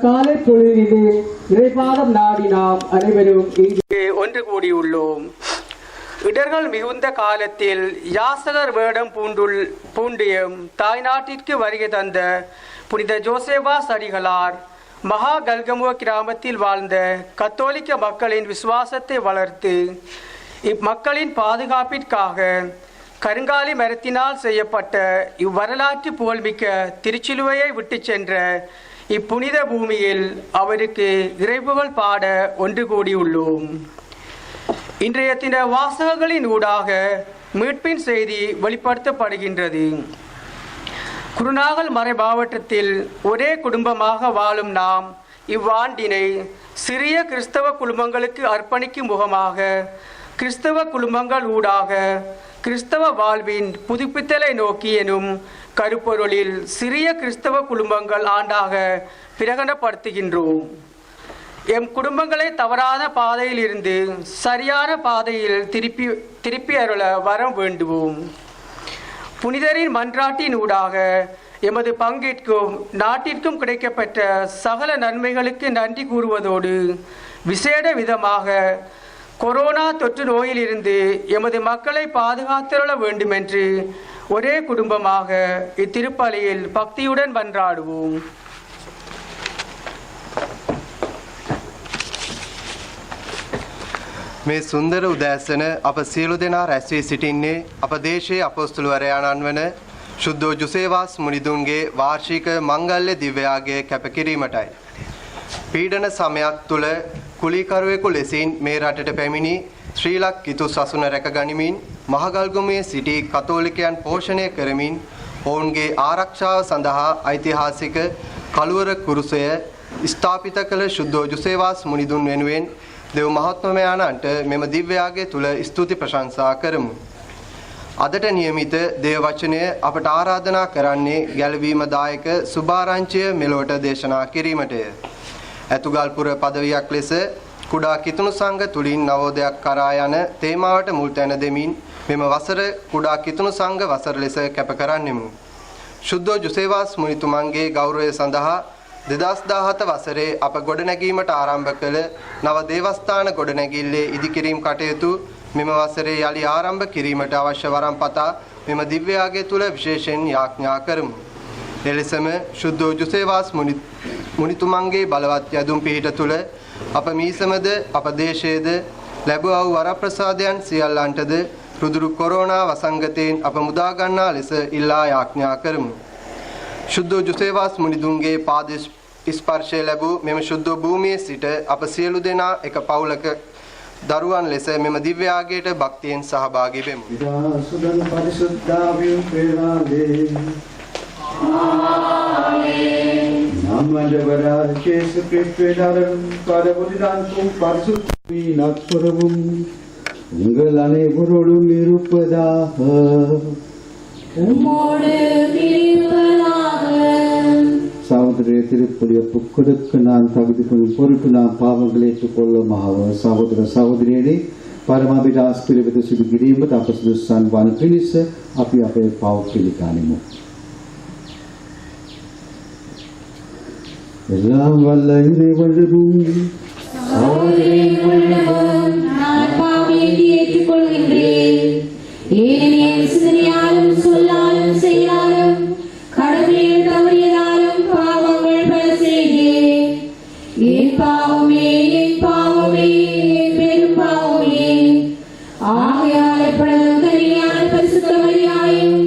காலை பொழுதிலே இறைபாதம் நாடி நாம் அனைவரும் இங்கே ஒன்று கூடியுள்ளோம். இடர்கள் மிகுந்த காலத்தில் யாசகர் வேடம் பூண்டியம் தாய்நாட்டிற்கு வருகை தந்த புனித ஜோசேவாஸ் அடிகளார் மகா கல்கமுவ கிராமத்தில் வாழ்ந்த கத்தோலிக்க மக்களின் விசுவாசத்தை வளர்த்து இம்மக்களின் பாதுகாப்பிற்காக கருங்காலி மரத்தினால் செய்யப்பட்ட இவ்வரலாற்று புகழ்மிக்க திருச்சிலுவையை விட்டு சென்ற இப்புனித பூமியில் அவருக்கு இறைப்புகழ் பாட ஒன்று கூடியுள்ளோம். இன்றைய தின வாசகங்களின் ஊடாக மீட்பின் செய்தி வெளிப்படுத்தப்படுகின்றது. குருநாகல் மறை மாவட்டத்தில் ஒரே குடும்பமாக வாழும் நாம் இவ்வாண்டினை சிறிய கிறிஸ்தவ குடும்பங்களுக்கு அர்ப்பணிக்கும் முகமாக கிறிஸ்தவ குடும்பங்கள் ஊடாக கிறிஸ்தவ வாழ்வின் புதுப்பித்தலை நோக்கி எனும் கருப்பொருளில் சிறிய கிறிஸ்தவ குடும்பங்கள் ஆண்டாக பிரகடனப்படுத்துகின்றோம். எம் குடும்பங்களை தவறான பாதையில் இருந்து சரியான பாதையில் திருப்பி அருள வரம் வேண்டுவோம். புனிதரின் மன்றாட்டின் ஊடாக எமது பங்கிற்கும் நாட்டிற்கும் கிடைக்கப்பெற்ற சகல நன்மைகளுக்கு நன்றி கூறுவதோடு விசேட விதமாக கொரோனா தொற்று நோயிலிருந்து எமது மக்களை பாதுகாத்தருள வேண்டுமென்று ஒரே குடும்பமாக இத்திருப்பலியில் பக்தியுடன் மன்றாடுவோம். මේ සුන්දර උදෑසන අප සියලු දෙනා රැස් වී සිටින්නේ අප දේශයේ අපොස්තුලවරයාණන් වන ශුද්ධෝ ජුසේවාස් මුනිදුන්ගේ වාර්ෂික මංගල්‍ය දිව්‍යයාගය කැපකිරීමටයි. පීඩන සමයක් තුළ කුලීකරුවෙකු ලෙසින් මේ රටට පැමිණි ශ්‍රී ලක් කිතු සසුන රැක ගනිමින් මහගල්ගමුවේ සිටි කතෝලිකයන් පෝෂණය කරමින් ඔවුන්ගේ ආරක්ෂාව සඳහා ඓතිහාසික කළුවර කුරුසය ස්ථාපිත කළ ශුද්ධෝ ජුසේවාස් මුනිදුන් වෙනුවෙන් දෙව් මහත්මයාණන්ට මෙම දිව්‍යයාගය තුල ස්තුති ප්‍රශංසා කරමු. අදට නියමිත දේව වචනය අපට ආරාධනා කරන්නේ ගැලවීම දායක සුභාරංචිය මෙලොවට දේශනා කිරීමටය. ඇතුගල්පුර පදවියක් ලෙස කුඩා කිතුණු සංඝ තුලින් නවෝදයක් කරා යන තේමාවට මුල් තැන දෙමින් මෙම වසර කුඩා කිතුණු සංඝ වසර ලෙස කැප කරන්නෙමු. ශුද්ධෝ ජුසේවාස් මුනිතුමන්ගේ ගෞරවය සඳහා 2017 වසරේ අප ගොඩනැගීමට ආරම්භ කළ නව දේවස්ථාන ගොඩනැගිල්ලේ ඉදිකිරීම් කටයුතු මෙම වසරේ යලි ආරම්භ කිරීමට අවශ්‍ය වරම් පතා මෙම දිව්‍යයාගය තුල විශේෂයෙන් යාඥා කරමු. එලෙසම ශුද්ධෝ ජුසේවාස් මුනිතුමන්ගේ බලවත් යදුම් පිහිට තුල අප මීසමද අප දේශයේද ලැබුවා වූ වරප්‍රසාදයන් සියල්ලන්ටද රුදුරු කොරෝනා වසංගතයෙන් අප මුදා ගන්නා ලෙස ඉල්ලා යාඥා කරමු. ශුද්ධෝ ජුසේවාස් මුනිදුන්ගේ පාද ස්පර්ශය ලැබූ මෙම ශුද්ධ භූමියේ සිට අප සියලු දෙනා එක පවුලක දරුවන් ලෙස මෙම දිව්‍යාගයට භක්තියෙන් සහභාගී වෙමු. Sudah parisuddavyum prelade. Amen. Nama jabara Yesus Kristus dalam pada budidantum parisuddavi natsuravum. Ungalane burulum iruppadaha. உம்மோடு இருப்பதாக. சகோதரிய திருப்பலிய புக்கொடுக்க நான் தகுதி கொள்ளும் பொருட்டு நாம் பாவங்களை ஏற்றுக்கொள்ளுமாக. சகோதர சகோதரியனே පරමාභිලාෂ පිළිවෙත සිදු කිරීමට අප සුදුසුසන් වන පිණිස අපි අපේ පව් පිළිගනිමු. எல்லாம் வல்ல இறைவனும் சகோதரர்களும் நான் பாவியை ஏற்றுக்கொள்கின்றேன். ஏனெனில் சிந்தனையாலும் சொல்லாலும் செயலாலும் கடமையில் தவறியதாலும் பாவங்கள் பல செய்தேன். என் பாவமே என் பாவமே என் பெரும் பாவமே. ஆகையால் எப்பொழுதும் கன்னியான பரிசுத்த மரியாதையும்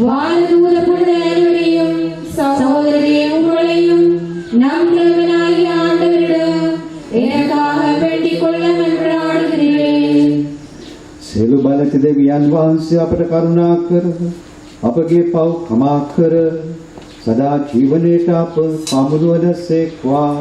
வானதூத புனிதரையும் சகோதரரே உங்களையும் நம் தேவனாகிய ஆண்டவரிடம் எனக்காக வேண்டிக் கொள்ள மன்றாடுகிறேன். සියලු බලක දෙවියන් වහන්සේ අපට කරුණා කර අපගේ පව් කමා කර සදා ජීවනයේට අප පමුණුවනසේක්වා.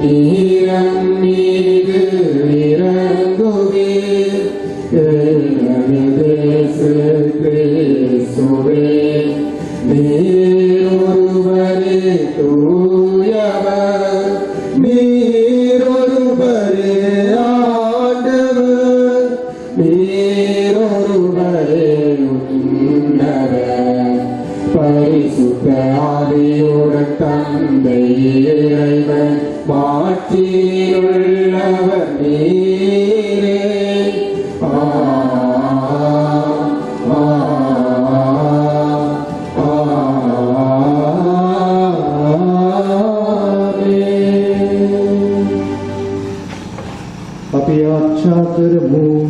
ஈரம் மீது இறங்குவே தேச கிறிஸ்துவே நீரொருவரே தூயவர் நீரொருவரே ஆண்டவர் நீரொருவரே உன்னதர் பரிசுத்த ஆவியுடன் தந்தை இறைவன் மாட்சியுள்ளவர் நீரே අපි ආරක්ෂා කරමු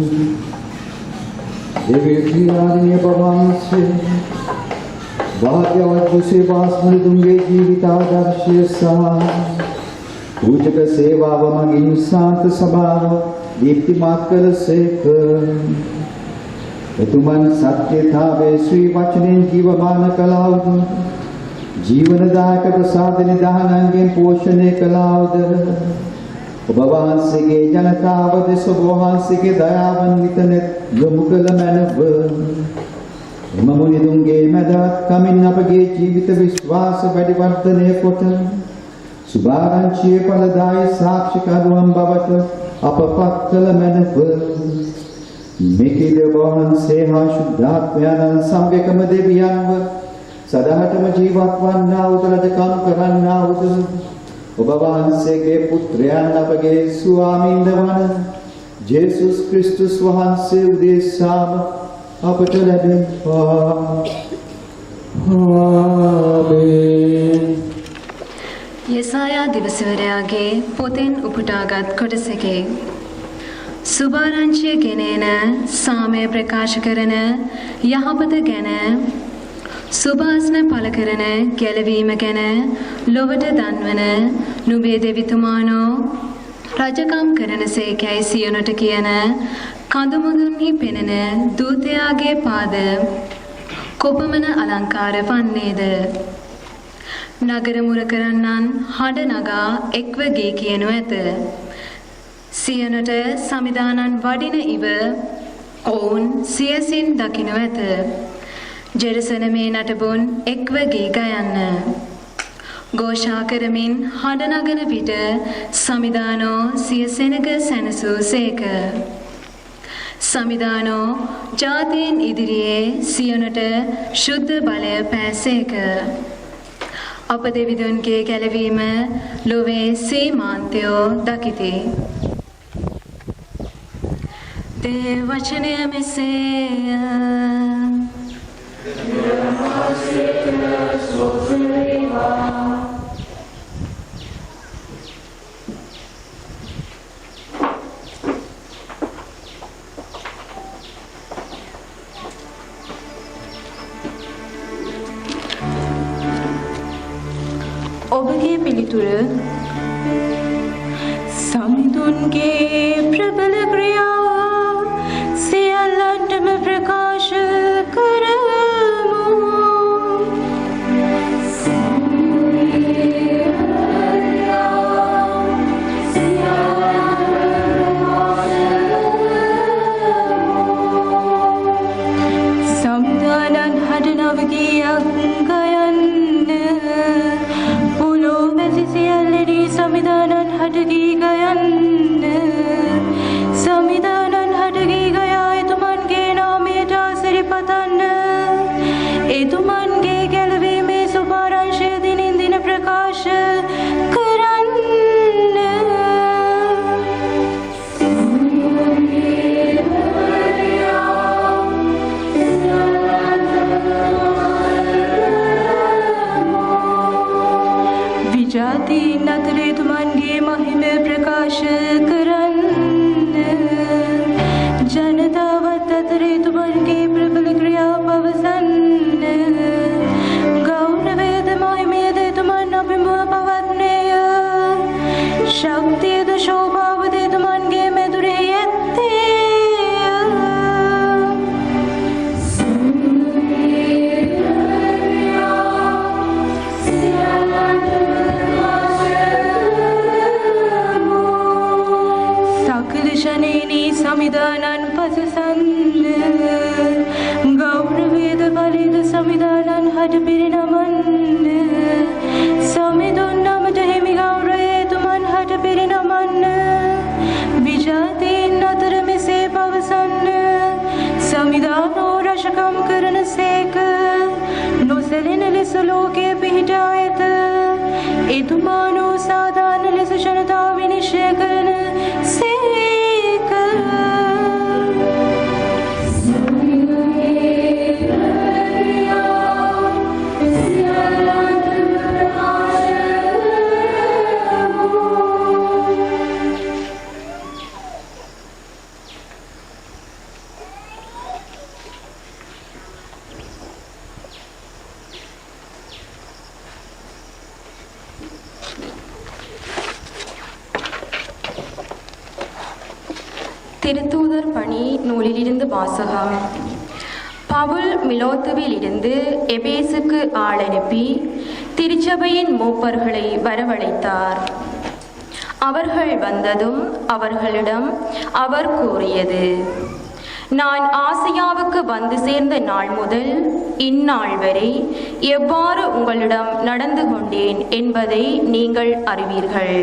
දෙවියන්ගේ පවන්සේ භාග්‍යවත් සේවාස්මෘතුන්ගේ ජීවිත ආදර්ශය සහ පූජක සේවාව මගින් ශාන්ත සභාව දීප්තිමත් කරසේක එතුමන් සත්‍යතාවේ ශ්‍රී වචනෙන් ජීවමාන කළාවුද ජීවනදායක ප්‍රසාද නිදානන්ගෙන් පෝෂණය කළාවුද ඔබ වහන්සේගේ ජනතාව දෙස ඔබ වහන්සේගේ දයාවන් විතනෙත් යොමු කළ මැනව එම මුනිදුන්ගේ මැදවත් කමින් අපගේ ජීවිත විශ්වාස වැඩි වර්ධනය කොට සුභාරංචියේ ඵලදායි සාක්ෂිකරුවන් බවට අපපත් කළ මැනව මෙකිද වහන්සේ හා ශුද්ධාත්මයන් සම්වේකම දෙවියන්ව සදාටම ජීවත් වන්නා වූ රජකම් කරන්නා වූ ඔබ වහන්සේගේ පුත්‍රයන් අපගේ ස්වාමීන් වන ජේසුස් ක්‍රිස්තුස් වහන්සේ උදෙසාම අපට ලැබෙනවා. ආමේන්. යසායා දිවසවරයාගේ පොතෙන් උපුටාගත් කොටසකේ සුභාරංචිය ගෙනෙන සාමය ප්‍රකාශ කරන යහපත ගැන සුභාසන පළ කරන ගැලවීම ගැන ලොවට දන්වන නුඹේ දෙවිතුමානෝ රජකම් කරන සේකැයි සියොනට කියන කඳුමුදුන්හි පෙනෙන දූතයාගේ පාද කොපමණ අලංකාර වන්නේද නගර මුර කරන්නන් හඬ නගා එක්ව ගී කියනු ඇත සියොනට සමිදානන් වඩින ඉව ඔවුන් සියසින් දකිනු ඇත ජෙරුසලමේ නටබුන් එක්ව ගී ගයන්න ഘോഷා කරමින් හඬ නගන විට සමිදානෝ සිය සෙනග සැනසූසේක සමිදානෝ ජාතීන් ඉදිරියේ සියොනට ශුද්ධ බලය පෑසේක අප දෙවිදුන්ගේ ගැලවීම ලොවේ සීමාන්තයෝ දකිති දේ වචනය මෙසේය ඔබගේ පිළිතුර සමිඳුන්ගේ ප්‍රබල ක්‍රියාව සියල්ලන්ටම ප්‍රකාශ කරමු සම්දානන් හඬනවගියක් ගයන්න සියල්ලෙහි සමිදානන් හඬ ගී ගයන්න පවසසන්න ගෞරවේද බලේද සමිදානන් හට පිරිනමන්න සමිඳුන් නමට හිමි ගෞරවය තුමන් හට පිරිනමන්න විජාතීන් අතර මෙසේ පවසන්න සමිදානෝ රශකම් කරන සේක නොසැලෙන ලෙස ලෝකයේ පිහිටා ඇත එතුමානෝ සාධාරණ ලෙස ජනතාව විනිශ්චය කරන සේක திருத்தூதர் பணி நூலிலிருந்து வாசகம். பவுல் மிலோத்துவிலிருந்து எபேசுக்கு ஆள் அனுப்பி திருச்சபையின் மூப்பர்களை வரவழைத்தார். அவர்கள் வந்ததும் அவர்களிடம் அவர் கூறியது, நான் ஆசியாவுக்கு வந்து சேர்ந்த நாள் முதல் இந்நாள் வரை எவ்வாறு உங்களிடம் நடந்து கொண்டேன் என்பதை நீங்கள் அறிவீர்கள்.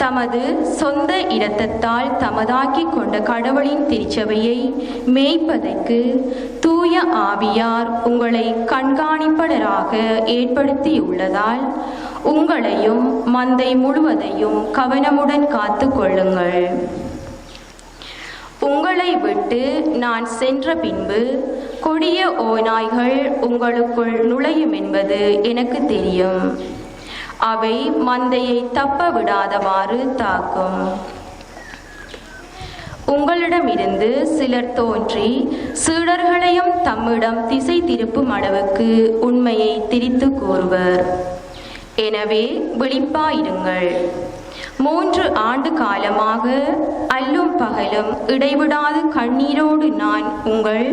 தமது சொந்த இரத்தத்தால் தமதாக்கிக் கொண்ட கடவுளின் திருச்சபையை மேய்ப்பதற்கு தூய ஆவியார் உங்களை கண்காணிப்பாளராக ஏற்படுத்தியுள்ளதால் உங்களையும் மந்தை முழுவதையும் கவனமுடன் காத்து கொள்ளுங்கள். உங்களை விட்டு நான் சென்ற பின்பு கொடிய ஓநாய்கள் உங்களுக்குள் நுழையும் என்பது எனக்கு தெரியும். அவை மந்தையை தப்ப விடாதவாறு தாக்கும். உங்களிடமிருந்து சிலர் தோன்றி சீடர்களையும் தம்மிடம் திசை திருப்பும் அளவுக்கு உண்மையை திரித்து கூறுவர். எனவே விழிப்பாயிருங்கள். 3 ஆண்டு காலமாக அல்லும் பகலும் இடைவிடாது கண்ணீரோடு நான் உங்கள்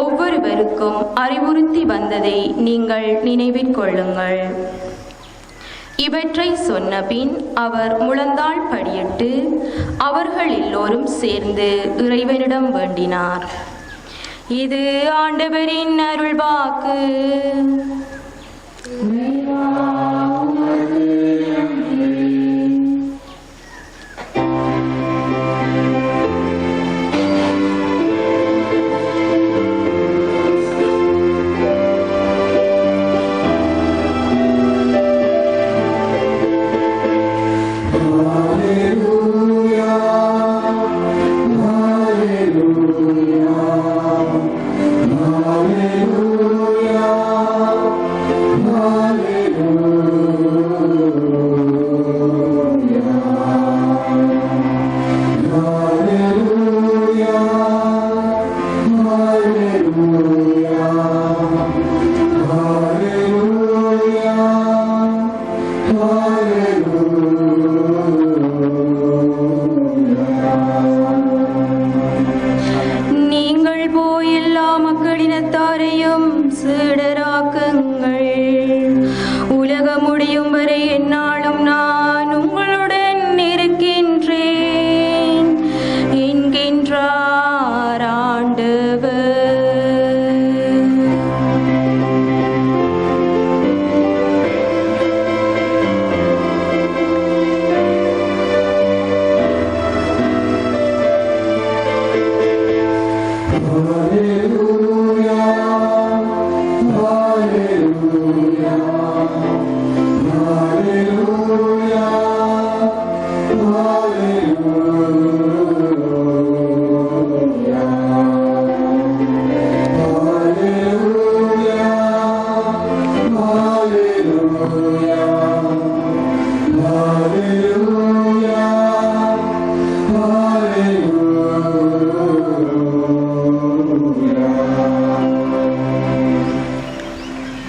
ஒவ்வொருவருக்கும் அறிவுறுத்தி வந்ததை நீங்கள் நினைவிற்கொள்ளுங்கள். இவற்றை சொன்ன பின் அவர் முழந்தாள் படியிட்டு அவர்கள் எல்லோரும் சேர்ந்து இறைவனிடம் வேண்டினார். இது ஆண்டவரின் அருள்வாக்கு.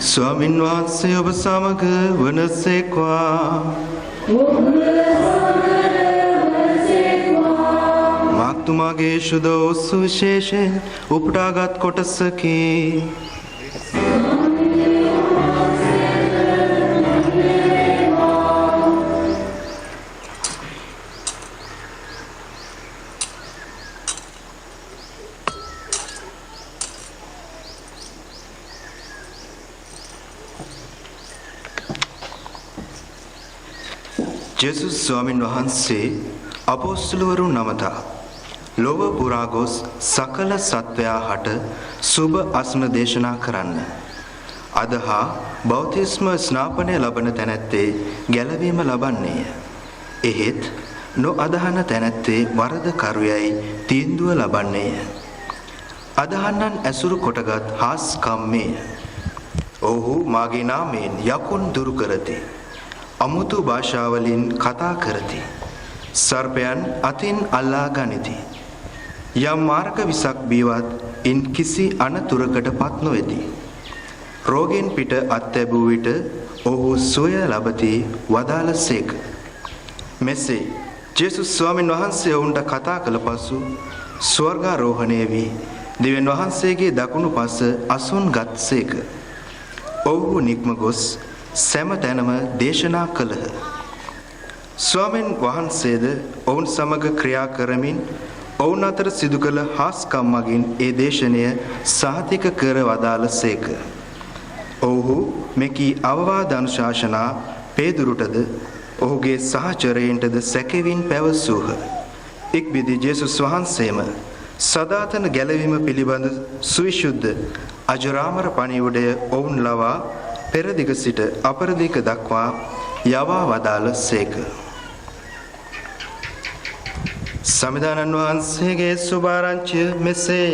ස්වාමින් වහන්සේ ඔබ සමග වනසේක්වා. මාක්තුමාගේ ශුද්ධ වූ සුවිශේෂයෙන් උපුටාගත් කොටසකි. ජේසුස් ස්වාමින් වහන්සේ අපොස්තලවරුන් නමතා ලොව පුරා ගොස් සකල සත්වයා හට සුබ අස්න දේශනා කරන්න. අදහා බෞතිස්ම ස්නාපනය ලබන තැනැත්තේ ගැලවීම ලබන්නේය. එහෙත් නොඅදහන තැනැත්තේ වරදකරුයයි තීන්දුව ලබන්නේය. අදහන්නන් ඇසුරු කොටගත් හාස්කම්මේය. ඔහු මාගේ නාමයෙන් යකුන් දුරු කරති. අමුතු භාෂාවලින් කතා කරති. සර්පයන් අතින් අල්ලා ගනිති. යම් මාර්ග විසක් බීවත් ඉන් කිසි අනතුරකට පත් නොවේති. රෝගෙන් පිට අත්ැබූ විට ඔහු සුවය ලබති වදාළසේක. මෙසේ ජේසුස් ස්වාමින් වහන්සේ ඔවුන්ට කතා කළ පසු ස්වර්ගාරෝහණය වී දෙවියන් වහන්සේගේ දකුණු පස අසුන් ගත්සේක. ඔවුහු නික්ම ගොස් සෑම තැනම දේශනා කළහ. ස්වාමින් වහන්සේද ඔවුන් සමග ක්‍රියා කරමින් ඔවුන් අතර සිදු කළ හාස්කම් මගින් ඒ දේශනය සහතික කර වදාළසේක. ඔවුහු මෙකී අවවාද අනුශාසනා පේදුරුටද ඔහුගේ සහචරයින්ටද සැකෙවින් පැවසූහ. ඉක්බිති ජේසුස් වහන්සේම සදාතන ගැලවීම පිළිබඳ සුවිශුද්ධ අජරාමර පණිවුඩය ඔවුන් ලවා පෙරදිග සිට අපරදිග දක්වා යවා වදාළසේක. සමිදානන් වහන්සේගේ සුභාරංචිය මෙසේය.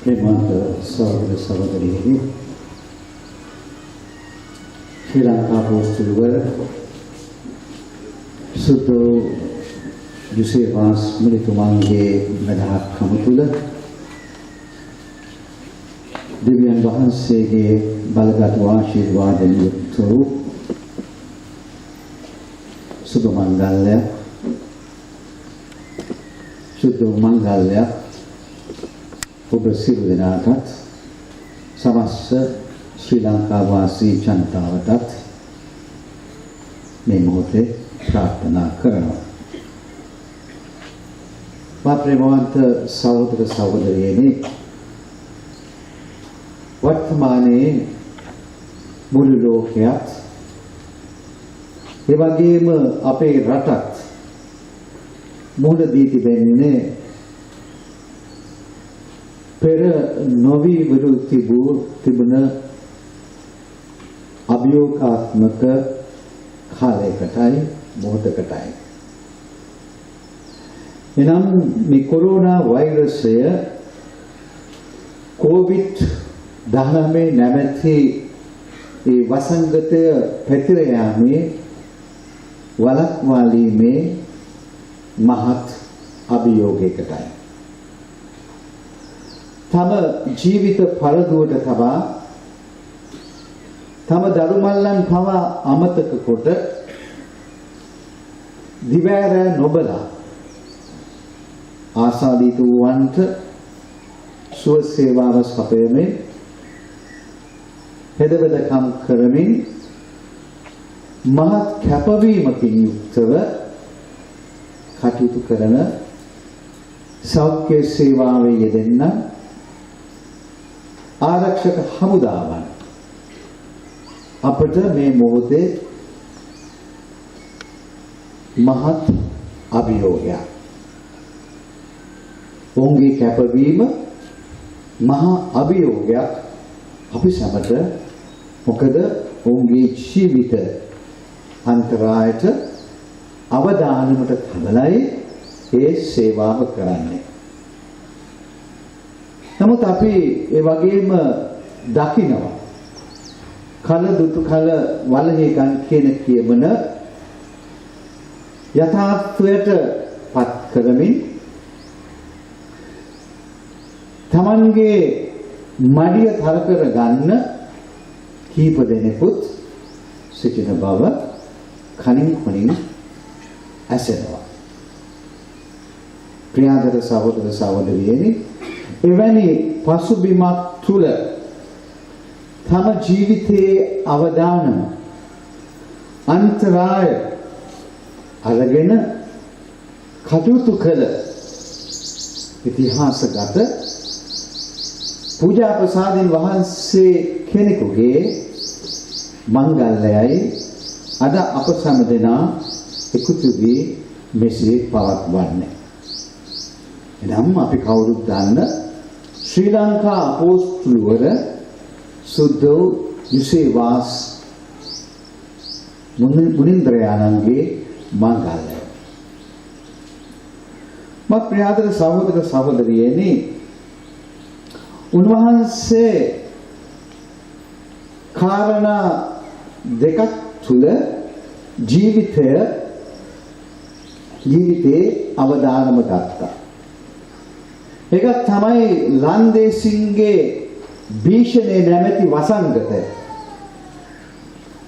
ප්‍රේමවන්ත සහෝදර සහෝදරියනි, ශ්‍රී ලංකා පොස්තුවල සුදු යුසේවාස් මිලිතුමාගේ මහත්කම තුල දෙවියන් වහන්සේගේ බලගත් ආශිර්වාදයෙන් යුක්ත වූ සුබ මංගල්‍ය සුදු මංගල්‍ය ඔබ සියලු දෙනාටත් සමස්ත ශ්‍රී ලංකා වාසී ජනතාවටත් මේ මොහොතේ ප්‍රාර්ථනා කරනවා. ප්‍රේමවන්ත සහෝදර සහෝදරියනි, වර්තමානයේ මුළු ලෝකයත් ඒ වගේම අපේ රටත් මුහුණ දී තිබෙන්නේ පෙර නොවීවරු තිබුණ අභියෝගාත්මක කාලයකටයි මොහොතකටයි. එනම් මේ කොරෝනා වෛරසය COVID-19 නැමැති ඒ වසංගතය පැතිර යාමේ වළක්වාලීමේ මහත් අභියෝගයකටයි. තම ජීවිත පරදුවට තබා තම දරුමල්ලන් පවා අමතක කොට දිවෑර නොබලා ආසාදිත වූවන්ට සුව සේවාව සපයමින් හෙදවදකම් කරමින් මහත් කැපවීමකින් යුක්තව කටයුතු කරන සෞඛ්‍ය සේවාවේ යෙදෙන්න ආරක්ෂක හමුදාවන් අපට මේ මොහොතේ මහත් අභියෝගයක්. ඔවුන්ගේ කැපවීම මහා අභියෝගයක් අපි සමට. මොකද ඔවුන්ගේ ජීවිත අන්තරායට අවදානමට තබලයි ඒ සේවාව කරන්නේ. නමුත් අපි ඒ වගේම දකිනවා කල දුතු කල වලහේගන් කියන කියමන යථාර්ථයට පත් කරමින් තමන්ගේ මඩිය තර කර ගන්න කීප දෙනෙකුත් සිටින බව කනින් කොනින් ඇසෙනවා. ප්‍රියාදර සහෝදර සහෝදරියනි, එවැනි පසුබිමක් තුල තම ජීවිතයේ අවදානම අන්තරාය අරගෙන කටයුතු කළ ඉතිහාසගත පූජා ප්‍රසාදින් වහන්සේ කෙනෙකුගේ මංගල්‍යයයි අද අප සමදෙනා එකතු වී මෙසේ පවත්වන්නේ. එනම් අපි කවුරුත් දන්න ශ්‍රී ලංකා අපෝස්තලවර සුද්ධෝ යුසේවාස් මුනින්ද්‍රයාණන්ගේ මංගල්‍යය. මත් ප්‍රියාදර සහෝදර සහෝදරියනි, උන්වහන්සේ කාරණා දෙකක් තුල ජීවිතයේ අවදානම ගත්තා. ඒක තමයි ලන්දේසින්ගේ භීෂණේ නැමැති වසංගතය.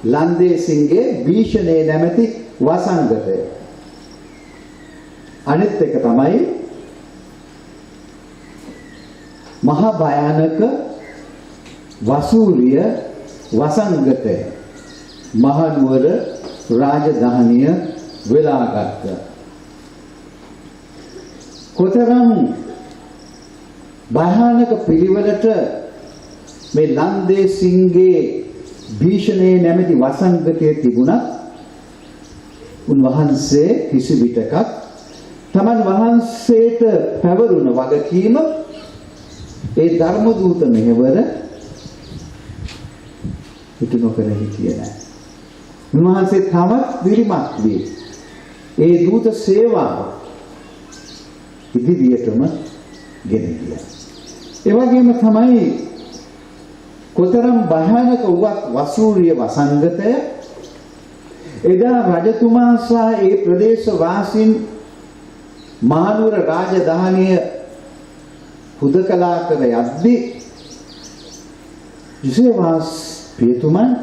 ලන්දේසින්ගේ භීෂණේ නැමැති වසංගතය. අනිත් එක තමයි මහා භයානක වසූරිය වසංගතය. මහනුවර රාජධානිය වෙලාගත්ත. කොතරම් භයානක පිළිවෙලට මේ ලන්දේසින්ගේ භීෂණේ නැමැති වසංගතය තිබුණත් උන්වහන්සේ කිසි විටකක් තමන් වහන්සේට පැවරුණ වගකීම ඒ ධර්ම දූත මෙහෙවර ඉටු නොකර හිටියේ නැහැ. උන්වහන්සේ තවත් විරිමත් වී ඒ දූත සේවාව ඉදිරියටම ගෙන ගියා. ඒ වගේම තමයි කොතරම් භයානක වූවත් වසූරිය වසංගතය එදා රජතුමා සහ ඒ ප්‍රදේශ වාසීන් මහනුවර රාජධානිය හුදකලා කර යද්දී යුසේවාස් පියතුමන්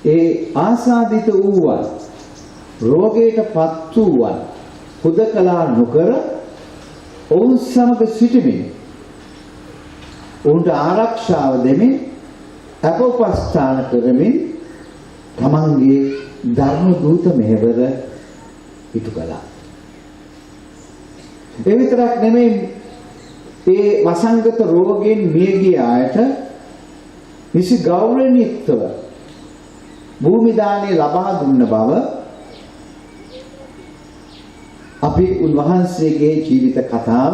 ඒ ආසාදිත වූවන් රෝගයට පත් වූවන් හුදකලා නොකර ඔවුන් සමග සිටමින් ඔවුන්ට ආරක්ෂාව දෙමින් අපෝපස්ථාන කරමින් තමන්ගේ ධර්ම දූත මෙහෙවර ඉටු කළා. ඒ විතරක් නෙමෙයි, ඒ වසංගත රෝගයෙන් මිය ගිය අයට නිසි ගෞරවයෙන් යුක්තව භූමි දාණය ලබා දුන්න බව අපි උන්වහන්සේගේ ජීවිත කතාව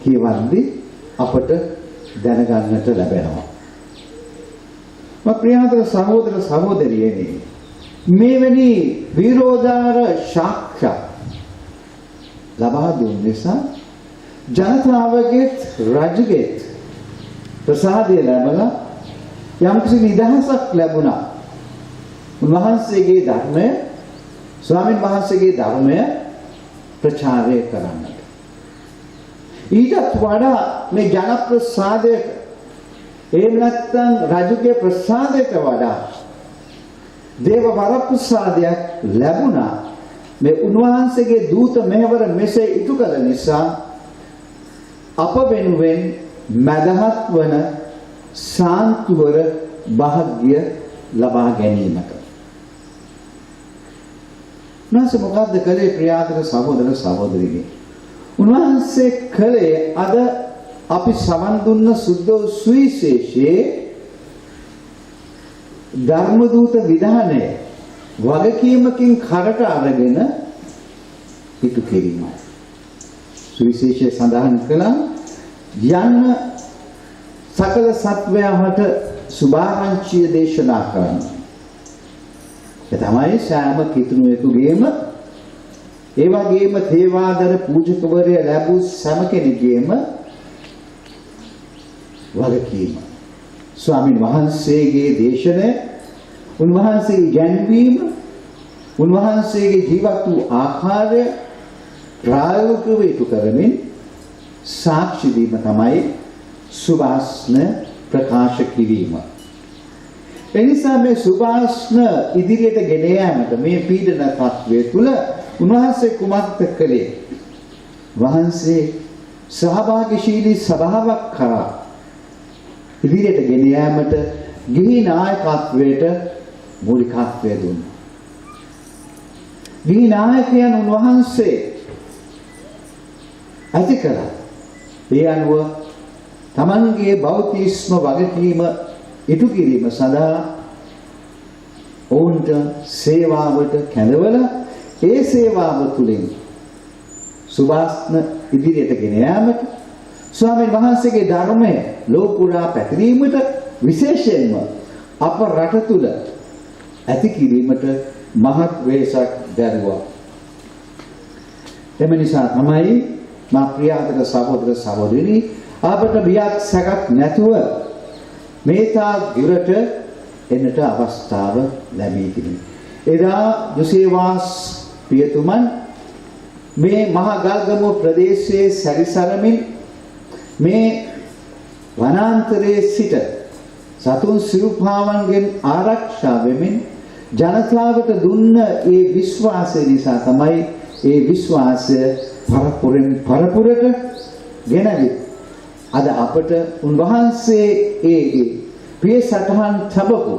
කියවද්දී අපට දැනගන්නට ලැබෙනවා. ප්‍රියතර සහෝදර සහෝදරියනි, මෙවැනි විරෝධාර සාක්ෂි ලබා දුන් නිසා ජනතාවගේ රජගේ ප්‍රසාදය ලැබලා යම්කිසි නිදහසක් ලැබුණා. උන්වහන්සේගේ ධර්මය, ස්වාමීන් වහන්සේගේ ධර්මය ප්‍රචාරය කරන්නට. ඊටත් වඩා මේ ජන ප්‍රසාදයට, එහෙම නැත්නම් රජුගේ ප්‍රසාදයට වඩා දේව වර ප්‍රසාදයක් ලැබුණා. මේ උන්වහන්සේගේ දූත මෙහෙවර මෙසේ ඉටු කළ නිසා අප වෙනුවෙන් මදහත් වන සාන්තුවර භාග්‍ය ලබා ගැනීමට. උන්වහන්සේ මොකද්ද කළේ ප්‍රියාදර සහෝදර සහෝදරියනි? උන්වහන්සේ කළේ අද අපි සමන් දුන්න සුද්ධ සුවිශේෂයේ ධර්ම දූත විධානය වගකීමකින් කරට අරගෙන ඉටු කිරීමයි. සුවිශේෂය සඳහන් කළා යන්න සකල සත්වයාට සුභාරංචිය දේශනා කරන්න. ඒ තමයි සෑම කිතුණුවෙකුගේම, ඒ වගේම තේවාදර පූජකවරයා ලැබූ සෑම කෙනෙකුගේම වගකීම. ස්වාමීන් වහන්සේගේ දේශනය, උන්වහන්සේගේ ගැන්වීම, උන්වහන්සේගේ ජීවත් වූ ආකාරය ප්‍රායෝගිකව ඉටු කරමින් සාක්ෂි දීම තමයි සුභාස්න ප්‍රකාශ කිරීම. එනිසා මේ සුභාස්න ඉදිරියට ගෙන යාමට මේ පීඩන තත්වයේ තුල උන්වහන්සේ කුමක්ද කළේ? වහන්සේ සහභාගීශීලී සභාවක් කරා ඉදිරියට ගෙන යාමට ගිහි නායකත්වයට මූලිකත්වය දුන්නා. ගිහි නායකයන් උන්වහන්සේ ඇති කළා. ඒ අනුව තමන්ගේ බෞතිස්ම වගකීම ඉටු කිරීම සඳහා ඔවුන්ට සේවාවට කැඳවලා ඒ සේවාව තුළින් සුභාස්න ඉදිරියට ගෙන යාමට ස්වාමීන් වහන්සේගේ ධර්මය ලෝකුරා පැතිරීමට විශේෂයෙන්ම අප රට තුල ඇති කිරීමට මහත් වේසක් දැරුවා. එම නිසා තමයි මා ප්‍රියාදර සහෝදර සහෝදරි අපට බියක් සැකක් නැතුව මේ තා දුරට එන්නට අවස්ථාව ලැබී තිබෙනවා. එදා ජොසේවාස් පියතුමන් මේ මහා ගල්ගමුව ප්‍රදේශයේ සැරිසරමින් මේ වනාන්තරයේ සිට සතුන් සිව්පාවන්ගෙන් ආරක්ෂා වෙමින් ජනතාවට දුන්න ඒ විශ්වාසය නිසා තමයි ඒ විශ්වාසය පරපුරෙන් පරපුරට ගෙනවිත් අද අපට උන්වහන්සේ ඒ ප්‍රිය සටහන් තබපු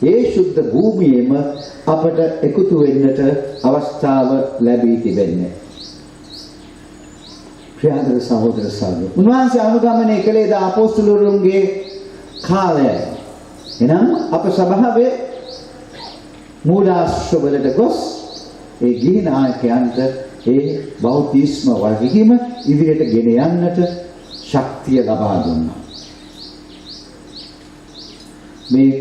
ඒ ශුද්ධ භූමියේම අපට එකතු වෙන්නට අවස්ථාව ලැබී තිබෙන්නේ. ප්‍රියදර සහෝදර සහෝදරයෝ, උන්වහන්සේ අනුගමනය කළේ ද අපොස්තලවරුන්ගේ කාලයයි. එනම් අප සභාවේ මූලාශ්‍රවලට ගොස් ඒ ගිහි නායකයන්ට ඒ බෞද්ධිස්ම වගකීම ඉදිරියට ගෙන යන්නට ශක්තිය ලබා දුන්නා. මේ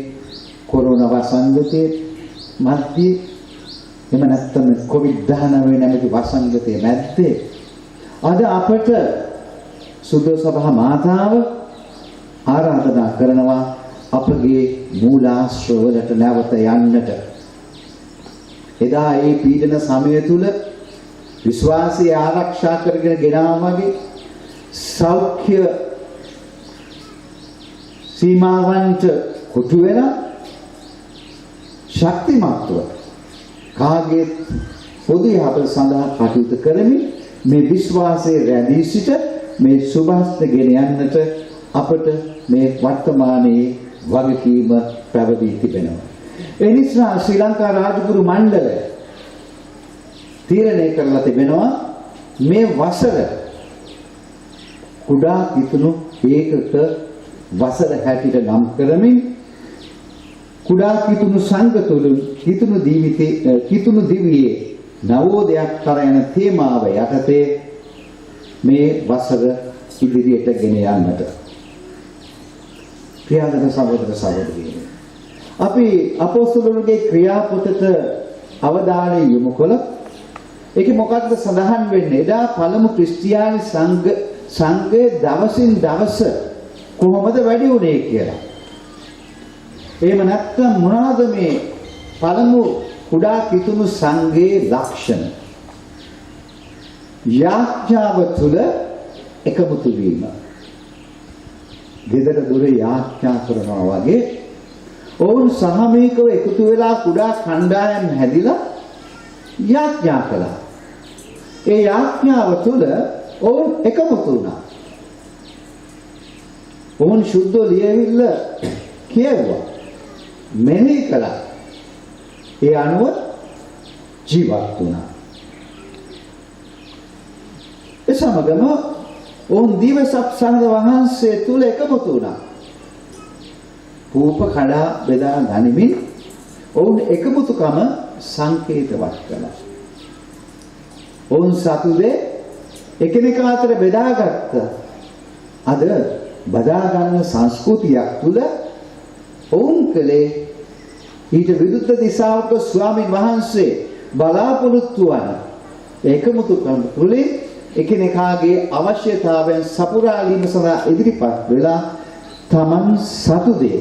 කොරෝනා වසංගතයේ මැද්දේ එම නැත්තම් COVID-19 නැමැති වසංගතයේ මැද්දේ අද අපට සුදු සභා මාතාව ආරාධනා කරනවා අපගේ මූලාශ්‍රවලට නැවත යන්නට. එදා ඒ පීඩන සමය තුල විශ්වාසය ආරක්ෂා කරගෙන ගෙනාවගේ සෞඛ්‍ය සීමාවන්ට කොටු වෙලා ශක්තිමත්ව කාගේ පොදු යහපත සඳහා කටයුතු කරමින් මේ විශ්වාසයේ රැඳී සිට මේ සුභාස්ත ගෙන යන්නට අපට මේ වර්තමානයේ වගකීම පැවදී තිබෙනවා. ඒ නිසා ශ්‍රී ලංකා රාජගුරු මණ්ඩලය තීරණය කරලා තිබෙනවා මේ වසර කුඩා කිතුණු ඒකක වසර හැටියට නම් කරමින් කුඩා කිතුණු සංඝ තුළ කිතුණු දිවියේ නවෝදයක් කර යන තේමාව යටතේ මේ වසර ඉදිරියට ගෙන යන්නට. ප්‍රියදර සහෝදර සහෝදරියනි, අපි අපොස්තලවරුන්ගේ ක්‍රියාපොතට අවධානය යොමු කළොත් ඒකේ මොකක්ද සඳහන් වෙන්නේ? එදා පළමු ක්‍රිස්තියානි සංඝය දවසින් දවස කොහොමද වැඩි වුණේ කියලා. එහෙම නැත්නම් මොනවාද මේ පළමු කුඩා කිතුණු සංඝයේ ලක්ෂණ? යාඥාව තුළ එකමුතු වීම. ගෙදර දොර යාඥා කරනවා වගේ ඔවුන් සහමීකව එකතු වෙලා කුඩා කණ්ඩායම් හැදිලා යාඥා කළා. ඒ යාඥාව තුළ ඔවුන් එකමුතු වුණා. ඔවුන් සුද්ධ ලියවිල්ල කියවුවා. මෙනෙහි කළා. ඒ අනුව ජීවත් වුණා. ඒ සමගම ඔවුන් දිවසප්සහද වහන්සේ තුල එකමුතු වුණා. රූප කඩා බෙදා ගනිමින් ඔවුන් එකමුතුකම සංකේතවත් කළා. ඔවුන් සතුදේ එකිනෙකා අතර බෙදාගත්ත අද බදා ගන්න සංස්කෘතියක් තුල ඔවුන් කලේ ඊට විරුද්ධ දිශාවක ස්වාමීන් වහන්සේ බලාපොරොත්තු වන එකමුතුකම තුලින් එකිනෙකාගේ අවශ්‍යතාවයන් සපුරාලීම සඳහා ඉදිරිපත් වෙලා තමන් සතුදේ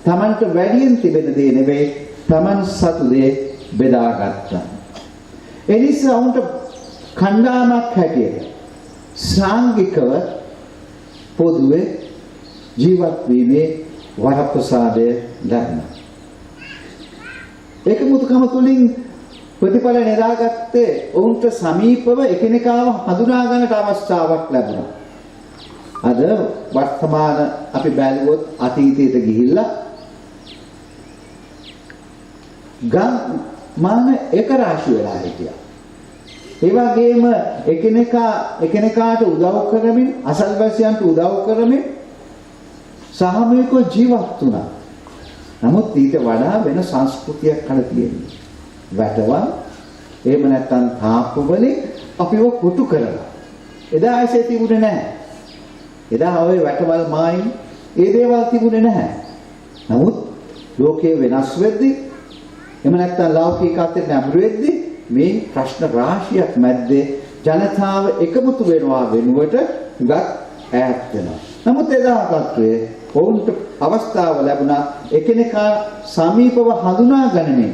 තමන්ට වැඩියෙන් තිබෙන දේ නෙවෙයි තමන් සතුදේ බෙදාගත්තා. එනිසා උන්ට කණ්ඩායමක් හැටියට සාංගිකව පොදුවේ ජීවත් වීමේ වරප්‍රසාදය ලැබුණා. එකමුතුකම තුළින් ප්‍රතිඵල නෙදාගත්තේ ඔවුන්ට සමීපව එකිනෙකාව හඳුනා ගන්නට අවස්ථාවක් ලැබුණා. අද වර්තමාන අපි බැලුවොත් අතීතයට ගිහිල්ලා ගම් මාන එක රාශි වෙලා හිටියා. ඒ වගේම එකිනෙකාට උදව් කරමින් අසල්වැසියන්ට උදව් කරමින් සාමූහිකව ජීවත් වුණා. නමුත් ඊට වඩා වෙන සංස්කෘතියක් කල තියෙනවා. වැටවල් එහෙම නැත්නම් තාප්ප වලින් අපිව කොටු කරලා. එදා ඇසේ තිබුණේ නැහැ. එදා ඔය වැටවල් මායින් ඒ දේවල් තිබුණේ නැහැ. නමුත් ලෝකයේ වෙනස් වෙද්දී එහෙම නැත්නම් ලෞකිකත්වයට නැඹුරු වෙද්දී මේ ප්‍රශ්න රාශියක් මැද්දේ ජනතාව එකමුතු වෙනවා වෙනුවට උගත් ඈත් වෙනවා. නමුත් එදා තත්ත්වයේ ඔවුන්ට අවස්ථාව ලැබුණා එකිනෙකා සමීපව හඳුනා ගනිමින්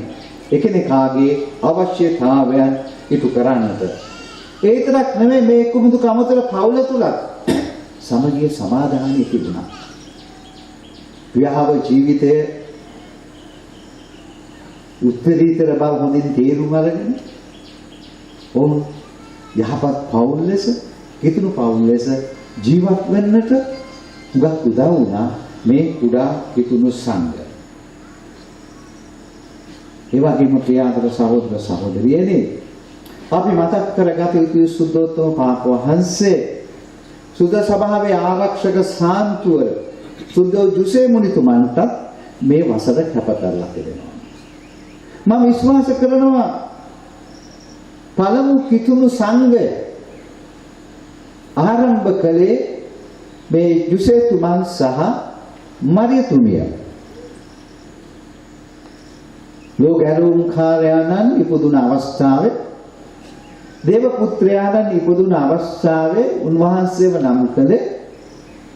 එකිනෙකාගේ අවශ්‍යතාවයන් ඉටු කරන්නට. ඒ විතරක් නෙමෙයි මේ කුමුදු කමතල පවුල තුලත් සමගිය සමාදානය තිබුණා. විවාහ ජීවිතයේ උත්තරීතර බව හොඳින් තේරුම් අරගෙන ඔවුන් යහපත් පවුල් ලෙස, හිතණු පවුල් ලෙස ජීවත් වෙන්නට උගත් උදව් වුණා මේ කුඩා හිතණු සංඝය. ඒ වගේම ප්‍රියාදර සහෝදර සහෝදරියනි, අපි මතක් කරගත යුතු සුද්ධෝත්තම පාප වහන්සේ සුද්ධ සභාවේ ආරක්ෂක සාන්තුවර සුද්ධෝ ජුසේ මුනිතුමන්ට මේ වසර කැප කරලා තිබෙනවා. මම විශ්වාස කරනවා පළමු හිතණු සංඝය ආරම්භ කළේ මේ ජුසේතුමන් සහ මරියතුමිය. ලෝකැරුම් කාර්යානන් ඉපදුන අවස්ථාවේ දේව පුත්‍රයාණන් ඉපදුන අවස්ථාවේ උන්වහන්සේව නම් කළේ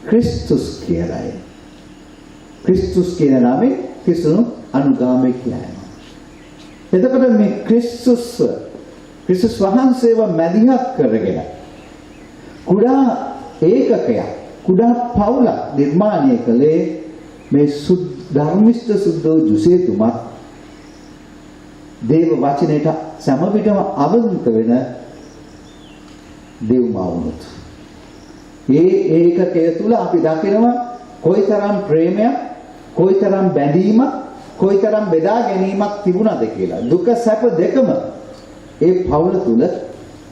ක්‍රිස්තුස් කියලායි. ක්‍රිස්තුස් කියන නමේ ක්‍රිස්තුන් අනුගාමිකයයි. එතකොට මේ ක්‍රිස්තුස් වහන්සේව මැදිහත් කරගෙන කුඩා ඒකකයක් කුඩා පවුලක් නිර්මාණය කළේ මේ ධර්මිෂ්ඨ සුද්ධෝ ජුසේතුමා දේව වචනයට සෑම විටම අවබෝධ වෙන දේවමාවුනුත්. ඒ ඒකකය තුල අපි දකිනවා කොයිතරම් ප්‍රේමයක්, කොයිතරම් බැඳීමක්, කොයිතරම් බෙදා ගැනීමක් තිබුණාද කියලා. දුක සැප දෙකම ඒ පවුල තුල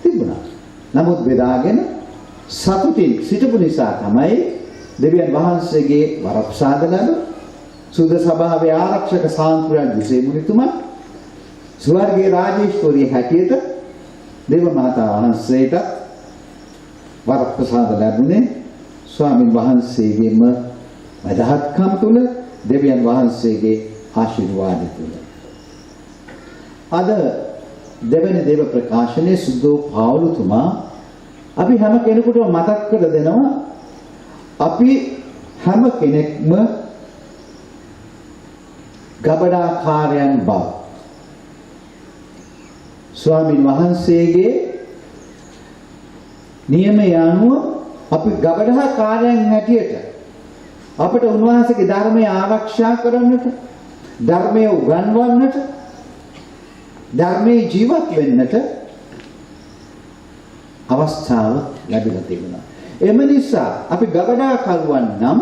තිබුණා. නමුත් බෙදාගෙන සතුටින් සිටපු නිසා තමයි දෙවියන් වහන්සේගේ වරප්‍රසාද ලැබ සුද්ධ සභාවේ ආරක්ෂක සාන්තුරා ජුසේ මුනිතුමා ස්වර්ගයේ රාජේශ්වරිය හැටියට දේව මාතා වහන්සේට වරප්‍රසාද ලැබුණේ ස්වාමින් වහන්සේගේම මදහත්කම් තුල, දෙවියන් වහන්සේගේ ආශිර්වාදය තුල. අද දෙවන දේව ප්‍රකාශනයේ සුද්ධෝ පාවුලතුමා අපි හැම කෙනෙකුටම මතක් කර දෙනවා අපි හැම කෙනෙක්ම ගබඩාකාරයන් බව. ස්වාමින් වහන්සේගේ නියමය අනුව අපි ගබඩාකාරයන් හැටියට අපට උන්වහන්සේගේ ධර්මය ආරක්ෂා කරන්නට, ධර්මය උගන්වන්නට, ධර්මයේ ජීවත් වෙන්නට අවස්ථාව ලැබිලා තිබුණා. එම නිසා අපි ගබඩාකරුවන් නම්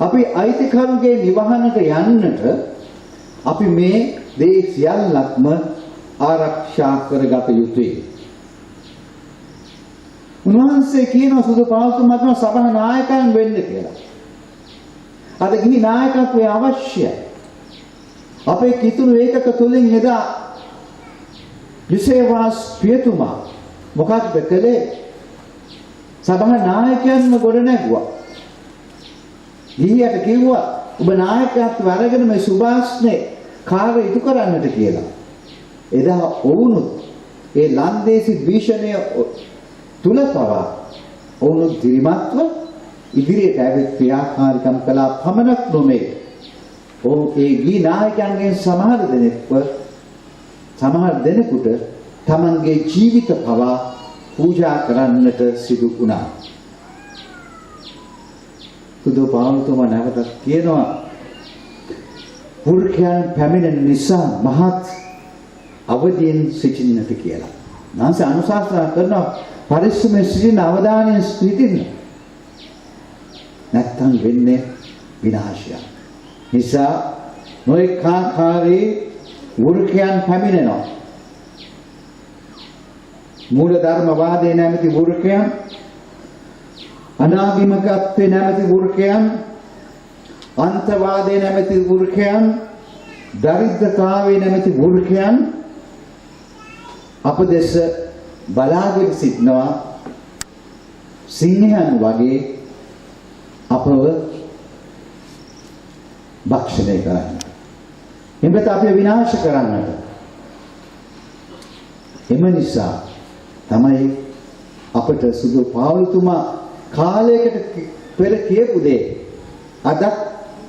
අපි අයිතිකරුගේ නිවහනට යන්නට අපි මේ දේ සියල්ලක්ම ආරක්ෂා කරගත යුතුයි. උන්වහන්සේ කියනවා සුදු පාවුතුමාට සභා නායකයන් වෙන්න කියලා. අද ගිහි නායකත්වය අවශ්‍යයි. අපේ කිතුණු ඒකක තුලින් එදා විශේෂ පියතුමා මොකක්ද කළේ? සභා නායකයන්ව ගොඩ නැගුවා. ගිහියට කිව්වා ඔබ නායකත්වය අරගෙන මේ සුභාස්නේ කාර්ය ඉටු කරන්නට කියලා. එදා ඔවුනුත් ඒ ලන්දේසි භීෂණය තුල පවා ඔවුනුත් දිරිමත්ව ඉදිරියට ඇවිත් ක්‍රියාකාරීකම් කළා පමණක් නොමේ. ඔවුන් ඒ ගී නායකයන්ගෙන් සමහර දෙනෙකුට තමන්ගේ ජීවිත පවා පූජා කරන්නට සිදු වුණා. සුදු පාවුතුමා නැවතත් කියනවා පුරුෂයන් පැමිණෙන නිසා මහත් අවදීන් සිටින්නට කියලා. නැන්ස අනුශාසනා කරනවා පරිස්සමෙන් සිටින අවධානයෙන් සිටින්න. නැත්තම් වෙන්නේ විනාශය. නිසා නොඑක ආකාරයේ වෘකයන් පැමිණෙනවා. මූල ධර්මවාදයේ නැමැති වෘකයන්, අනාගමිකත්වයේ නැමැති වෘකයන්, අන්තවාදයේ නැමැති වෘකයන්, දරිද්‍රතාවයේ නැමැති වෘකයන් අප දෙස බලාගෙන සිටනවා. සිංහයන් වගේ අපව භක්ෂණය කරන්නට. එඹත අපේ විනාශ කරන්නට. එම නිසා තමයි අපට සුදු පාවුල්තුමා කාලයකට පෙර කියපු දේ අද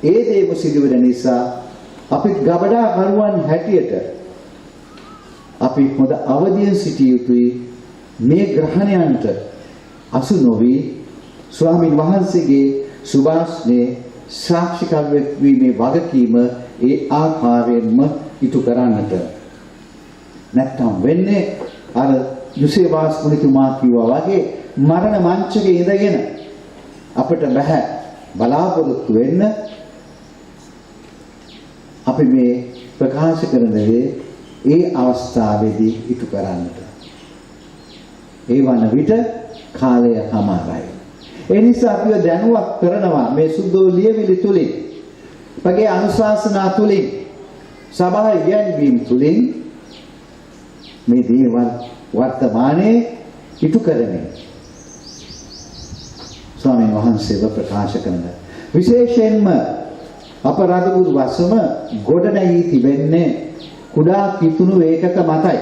ඒ දේම සිදු වෙන නිසා අපි ගබඩා කරුවන් හැටියට අපි හොඳ අවදියෙන් සිටිය යුතුයි. මේ ග්‍රහණයන්ට අසු නොවි ස්වාමින් වහන්සේගේ සුභාෂ්නේ සාක්ෂිකත්වයේ වීමේ වගකීම ඒ ආකාරයෙන්ම ඉටු කරන්නට. නැත්නම් වෙන්නේ අර යුසේවාස් මුනිතුමා කිව්වා වගේ මරණ මංචකේ ඉඳගෙන අපිට බෑ බලාපොරොත්තු වෙන්න. අපි මේ ප්‍රකාශ කරන දේ ඒ අවස්ථාවේදී ඉටු කරන්නට. ඒ වන විට කාලය හමාරයි. ඒ නිසා අපිව දැනුවත් කරනවා මේ සුද්ධෝ ලියවිලි තුලින්, අපගේ අනුශාසනා තුලින්, සභා ඉගැන්වීම් තුලින් මේ දේවල් වර්තමානයේ ඉටු කරන්නේ ස්වාමීන් වහන්සේව ප්‍රකාශ කරන විශේෂයෙන්ම අප රදපුරු වසම ගොඩ නැගී තිබෙන්නේ කුඩා කිතුණු ඒකක මතයි.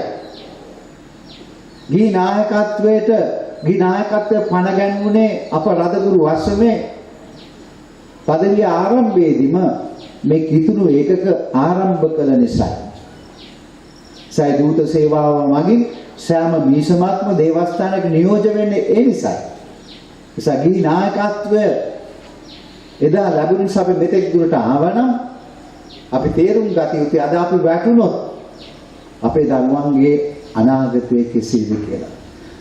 ගී නායකත්වයේ පණ ගැන්වුනේ අප රදපුරු වසමේ පදවිය ආරම්භයේදීම මේ කිතුණු ඒකක ආරම්භ කළ නිසා. සයි දූත සේවාව මගින් සෑම මීසමක්ම දේවස්ථානයක නියෝජ්‍ය වෙන්නේ ඒ නිසායි. ගී නායකත්වය එදා ලැබුණ නිසා අපි මෙතෙක් දුරට ආවනම් අපි තේරුම් ගත යුතුයි අද අපි වැටුනොත් අපේ දරුවන්ගේ අනාගතය කෙසේද කියලා.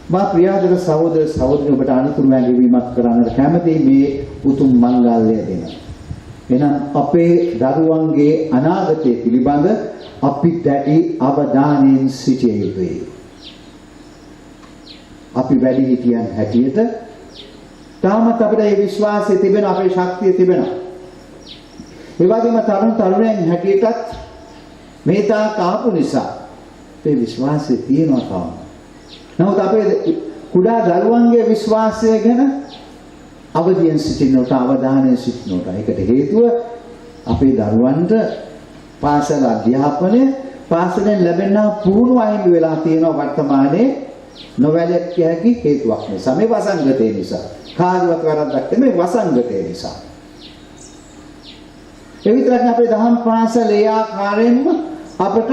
මා ප්‍රියාදර සහෝදර සහෝදරියන් ඔබට අනුතුරු වැඳවීමක් කරන්නට කැමැතියි මේ උතුම් මංගල්‍යය දෙන. එහෙනම් අපේ දරුවන්ගේ අනාගතය පිළිබඳ අපි දැඩි අවධානයෙන් සිටිය යුතුයි. අපි වැඩිහිටියන් හැටියට තාමත් අපිට මේ විශ්වාසය තිබෙන, අපේ ශක්තිය තිබෙනවා. ඒ වගේම තරුණයන් හැටියටත් මේ තාක් ආපු නිසා මේ විශ්වාසය තියෙනවා තාම. නමුත් අපේ කුඩා දරුවන්ගේ විශ්වාසය ගැන අවදියෙන් සිටින්නට, අවධානයෙන් සිටින්නට. ඒකට හේතුව අපේ දරුවන්ට පාසල අධ්‍යාපනය, පාසලෙන් ලැබෙනා පුහුණුව අහිමි වෙලා තියෙනවා වර්තමානයේ නොවැළැක්විය හැකි හේතුවක් නිසා. මේ වසංගතය නිසා. කාර්යවත් වරද්දක් නෙමෙයි, වසංගතය නිසා. ඒ විතරක් නෙවෙයි අපේ දහම් පාසල ඒ ආකාරයෙන්ම අපට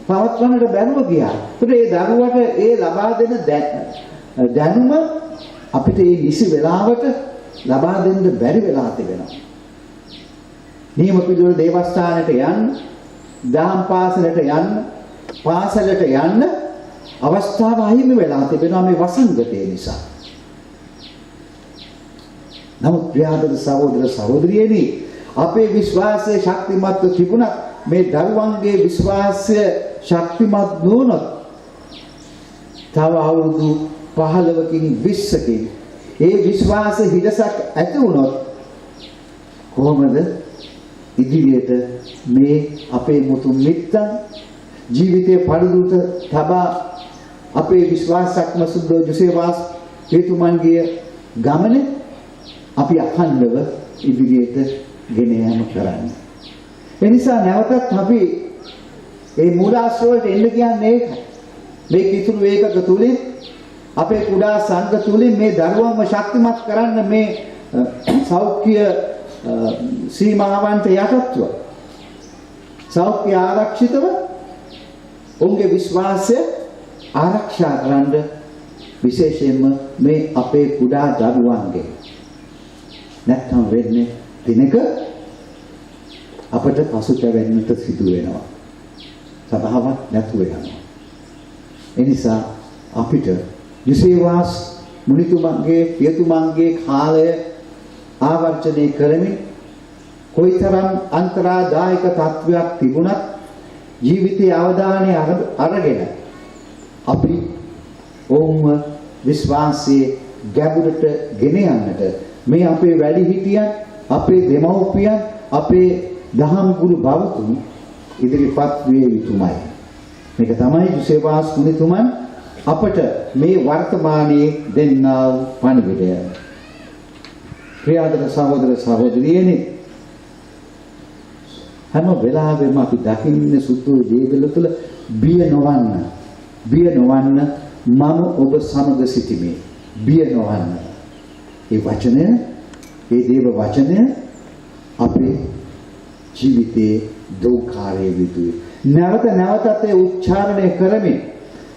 පවත්වන්නට බැරුව ගියා. ඒකට ඒ දරුවට ඒ ලබා දෙන දැනුම අපිට ඒ නිසි වෙලාවට ලබා දෙන්න බැරි වෙලා තිබෙනවා. නියම පිළිවෙල දේවස්ථානයට යන්න, දහම් පාසලට යන්න, පාසලට යන්න අවස්ථාව අහිමි වෙලා තිබෙනවා මේ වසංගතය නිසා. නමුත් ප්‍රියාදර සහෝදර සහෝදරියනි, අපේ විශ්වාසය ශක්තිමත්ව තිබුණත් මේ දරුවන්ගේ විශ්වාසය ශක්තිමත් නොවුනොත් තව අවුරුදු 15කින් 20කින් ඒ විශ්වාස හිඩසක් ඇති වුණොත් කොහොමද ඉදිරියට මේ අපේ මුතුන් මිත්තන් ජීවිතයේ පරිදුත තබා අපේ විශ්වාසක්ම සුද්ධ ජොසේවාස් හේතුමන්ගේ ගමනේ අපි අඛණ්ඩව ඉදිරියට ගෙන යාම කරන්නේ. ඒ නිසා නැවතත් අපි මේ මූලාශ්‍රවලට එන්න කියන්නේ ඒකයි. මේ කිතුණු ඒකක තුලින් අපේ කුඩා සංඝ තුලින් මේ දරුවන්ව ශක්තිමත් කරන්න මේ සෞඛ්‍ය සීමාවන්ට යටත්ව සෞඛ්‍ය ආරක්ෂිතව ඔවුන්ගේ විශ්වාසය ආරක්ෂා කරන්න විශේෂයෙන්ම මේ අපේ කුඩා දරුවන්ගේ නැත්නම් වෙන්නේ දිනක අපට පසුතැවෙන්නට සිදු වෙනවා. සබාවක් නැතුව යනවා. ඒ නිසා අපිට යුසේවාස් මුනිතුමන්ගේ පියතුමන්ගේ කාලය ආවර්ජනය කරමින් කොයිතරම් අන්තරාදායක තත්වයක් තිබුණත් ජීවිතයේ අවධානය අරගෙන අපි ඔවුන්ව විශ්වාසයේ ගැඹුරට ගෙන යන්නට මේ අපේ වැඩිහිටියන්, අපේ දෙමව්පියන්, අපේ දහම් ගුරු බවතුන් ඉදිරිපත් විය යුතුමයි. මේක තමයි ජුසේවාස් මුනිතුමන් අපට මේ වර්තමානයේ දෙන්නා වූ පණිවිඩය. ප්‍රියාදර සහෝදර සහෝදරියනි, හැම වෙලාවෙම අපි දකින්නේ සුදු දේවල් තුළ බිය නොවන්න මම ඔබ සමග සිටිමි. බිය නොවන්න. ඒ වචනය, ඒ දේව වචනය අපේ ජීවිතයේ දෝකාරයේ විදුයි. නැවත නැවතත් ඒ උච්චාරණය කරමින්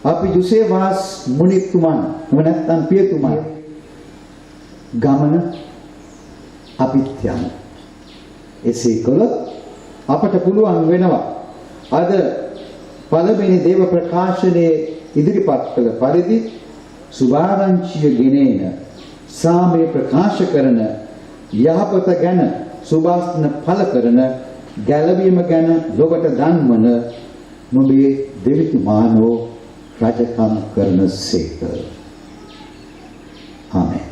අපි ජුසේවාස් මුනිතුමන් නැත්නම් පියතුමන් ගමන අපිත් යමු. එසේ කළොත් අපට පුළුවන් වෙනවා අද පළවෙනි දේව ප්‍රකාශනයේ ඉදිරිපත් කළ පරිදි සුභාරංචිය ගෙනෙන, සාමය ප්‍රකාශ කරන, යහපත ගැන සුභාස්න පළ කරන, ගැලවීම ගැන ලොවට දන්වන නුඹේ දෙවිතුමානෝ රජකම් කරන සේක. ආමෙන්.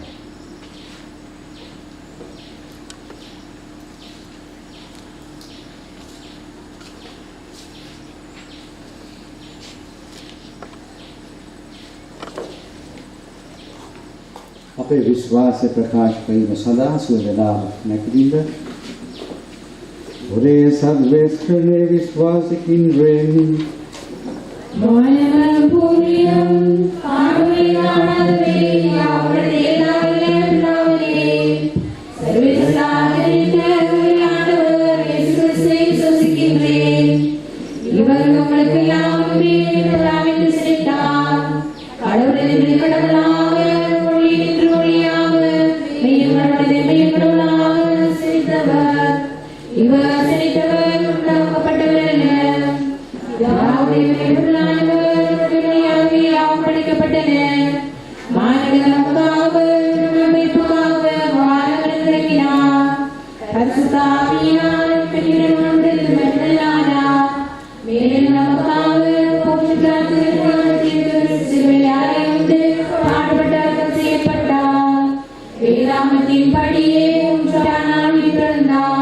අපේ විශ්වාසය ප්‍රකාශ කිරීම සඳහා සුවදනා නැතිදින්ද ඔරේ සර්වේශ්වරේ විශ්වාසිකින්වෙන් Moinam Puriyam Karunyanadve Yavradedavale Plavale Sarvesarite Uriyanadavar Yesu Susikindre Ivar Nammalukkellam Veeravittu Srittar Kadavule Kadavulaga Mozhiyindru Mozhiyaga Meyumarade Meyumarulaga Srithavar Ivar Srithavar Undakappattavaralla யாவுடைய மேலானவர் துணியாகி யாவும் படைக்கப்பட்டன மாநில நமக்காக அமைப்புக்காக வாழவிருக்கிறார் பரிசுத்தாவியால் பெற்றிருந்தது மெல்லலானார் மேலும் நமக்காக சிலுவையாரை வந்து பாடுபட்டார்கள் செய்யப்பட்டார் வேதாமத்தின் படியே 3 நாள் பிறந்தார்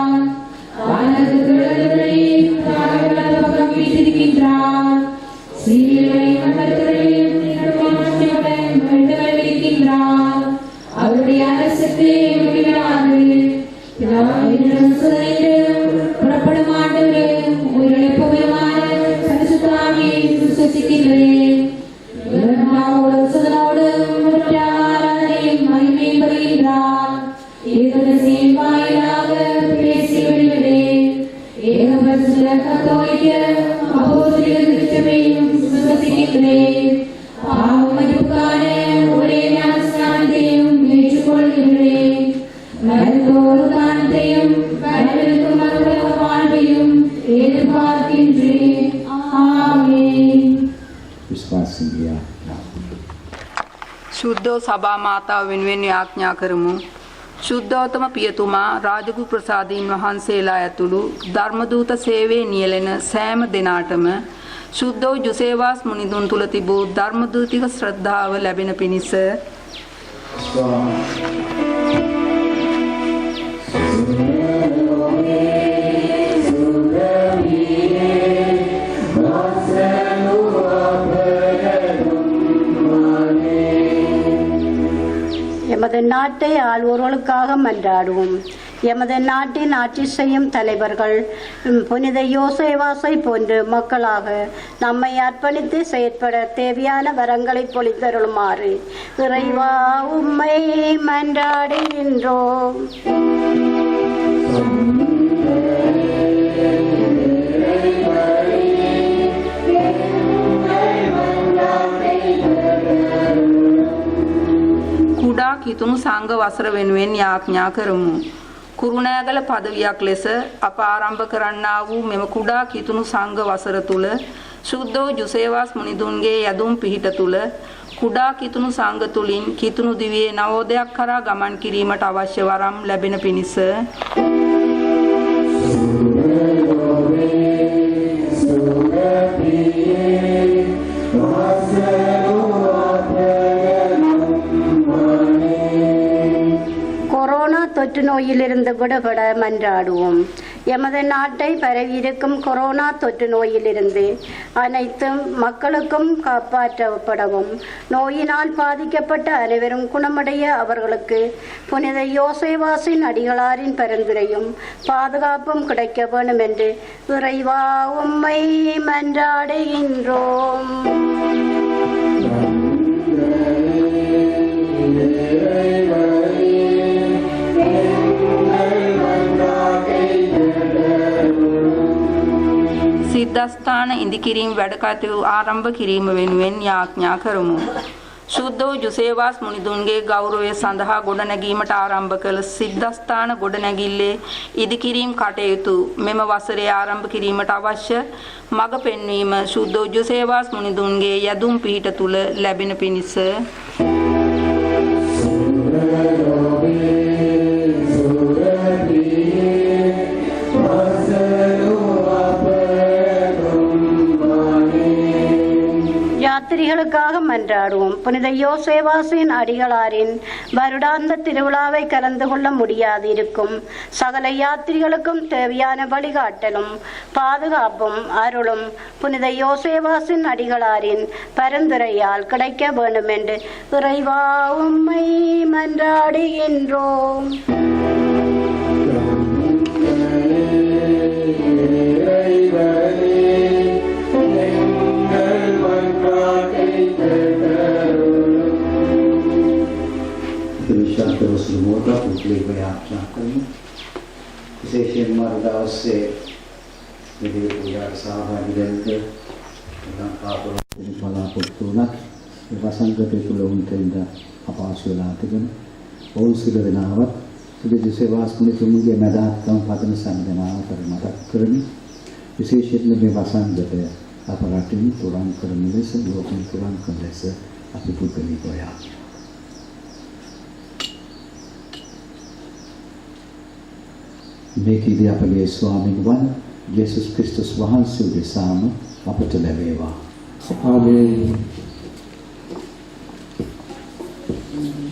வீட்டிருக்கின்றார் சீரியலை மகர்களையும் இருக்கின்றார் அவருடைய அரசுக்கு முடிவிடாது புறப்படும் ஆண்டு உயிரிழப்புமான பரிசுத்தாவியை விசுவசிக்கின்றேன் மகிமையும் பெறுகின்றார் ஏகதசியின் வாயிலாக பேசி வெளிவிடேன் ஏகபரிசுத்த கத்தோலிக்க அப்போஸ்தலிக திருச்சபையும் விசுவசிக்கின்றேன். பாவமன்னிப்புக்கான ஒரே ஞானஸ்நானத்தையும் ஏற்றுக்கொள்கின்றேன். மருத்துவ தானத்தையும் வரவிருக்கும் மறுபடிய வாழ்வையும் எதிர்பார்க்கின்றேன். ஆமென். විශ්වාසිකයා ශුද්ධෝ සභා මාතාව වෙනුවෙන් යාඥා කරමු. ශුද්ධෝතම පියතුමා රාජගු ප්‍රසාදීන් වහන්සේලා ඇතුළු ධර්මදූත සේවයේ නියැලෙන සෑම දෙනාටම ශුද්ධෝ ජුසේවාස් මුනිදුන් තුල තිබූ ධර්මදූතික ශ්‍රද්ධාව ලැබෙන පිණිස எமது நாட்டை ஆள்வோர்களுக்காக மன்றாடுவோம். எமது நாட்டின் ஆட்சி செய்யும் தலைவர்கள் புனித யோசேவாசை போன்று மக்களாக நம்மை அர்ப்பணித்து செயற்பட தேவையான வரங்களை பொழிந்தருளுமாறு இறைவா உம்மை மன்றாடுகின்றோம். කුඩා කිතුණු සංඝ වසර වෙනුවෙන් යාඥා කරමු. කුරුණෑගල පදවියක් ලෙස අප ආරම්භ කරන්නා වූ මෙම කුඩා කිතුණු සංඝ වසර තුල ශුද්ධෝ ජුසේවාස් මුනිදුන්ගේ යදුම් පිහිට තුල කුඩා කිතුණු සංඝ තුලින් කිතුණු දිවියේ නවෝදයක් කරා ගමන් කිරීමට අවශ්‍ය වරම් ලැබෙන පිණිස நோயிலிருந்து விடுபட மன்றாடுவோம். எமது நாட்டை பரவியிருக்கும் கொரோனா தொற்று நோயிலிருந்து அனைத்து மக்களுக்கும் காப்பாற்றப்படவும், நோயினால் பாதிக்கப்பட்ட அனைவரும் குணமடைய அவர்களுக்கு புனித யோசேவாசின் அடிகளாரின் பரிந்துரையும் பாதுகாப்பும் கிடைக்க வேண்டும் என்று இறைவா உம்மை மன்றாடுகின்றோம். සිද්ධස්ථාන ඉදිකිරීම වැඩකටයුතු ආරම්භ කිරීම වෙනුවෙන් යාඥා කරමු. ශුද්ධ වූ ජුසේවාස් මුනිදුන්ගේ ගෞරවය සඳහා ගොඩනැගීමට ආරම්භ කළ සිද්ධස්ථාන ගොඩනැගිල්ලේ ඉදිකිරීම් කටයුතු මෙම වසරේ ආරම්භ කිරීමට අවශ්‍ය මඟ පෙන්වීම ශුද්ධ වූ ජුසේවාස් මුනිදුන්ගේ යදුම් පිහිට තුල ලැබෙන පිණිස யாத்திரிகளுக்காக மன்றாடுவோம். புனித யோசேவாசின் அடிகளாரின் வருடாந்த திருவிழாவை கலந்து கொள்ள முடியாது இருக்கும் சகல யாத்திரிகளுக்கும் தேவையான வழிகாட்டலும் பாதுகாப்பும் அருளும் புனித யோசேவாசின் அடிகளாரின் பரிந்துரையால் கிடைக்க வேண்டும் என்று இறைவா உம்மை மன்றாடுகின்றோம். terus semoga publik beryakin විශේෂයෙන්ම අද දවසේ විදිහේ පූජා සහභාගී වෙන්න නම් ආපහු බලාපොරොත්තු වුණා. ඒ වසංගතය තුළ උන්ටෙන්ද අපහසු වෙලා තිබෙන ඔවුන් සිදු වෙනවත් සුදුසු සේවාස් මුනිතුන්ගේ මැදහත්කම් පදන සංගනාව කර මතක් කරමි. විශේෂයෙන්ම මේ වසංගතය අප රටින් තුරන් කරන ලෙස ලෝකෙන් තුරන් කරන ලෙස අපි පුදුලිකව යා. මේකීදී අපගේ ස්වාමීන් වහන්සේ යේසුස් ක්‍රිස්තුස් වහන්සේ උදෙසාම අපට ලැබේවා. ආමේන්. Amen.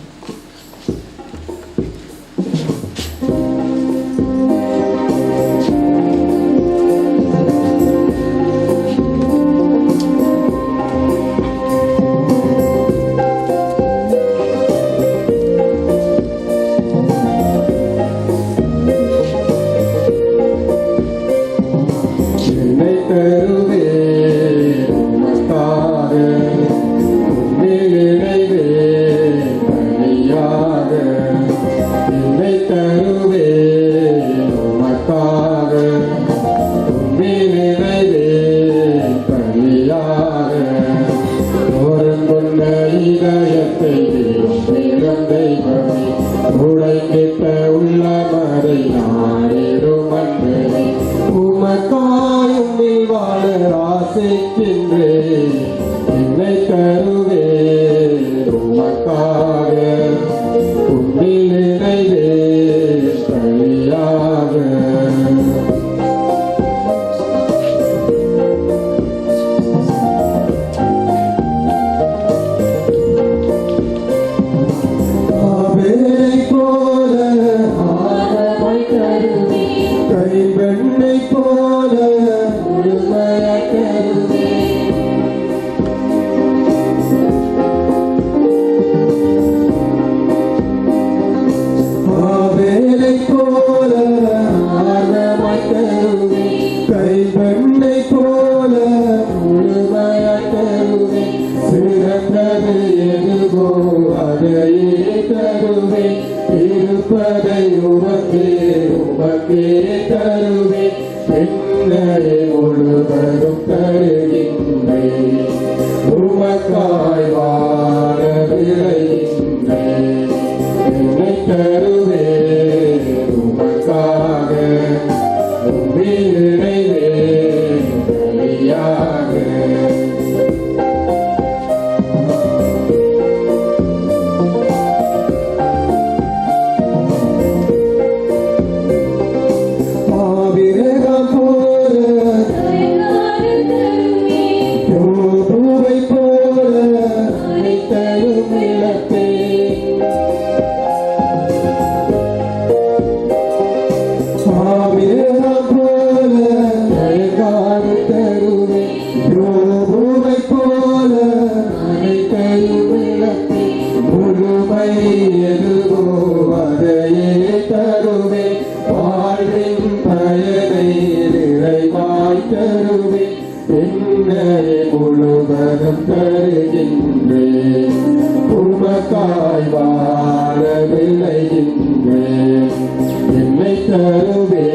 தருவே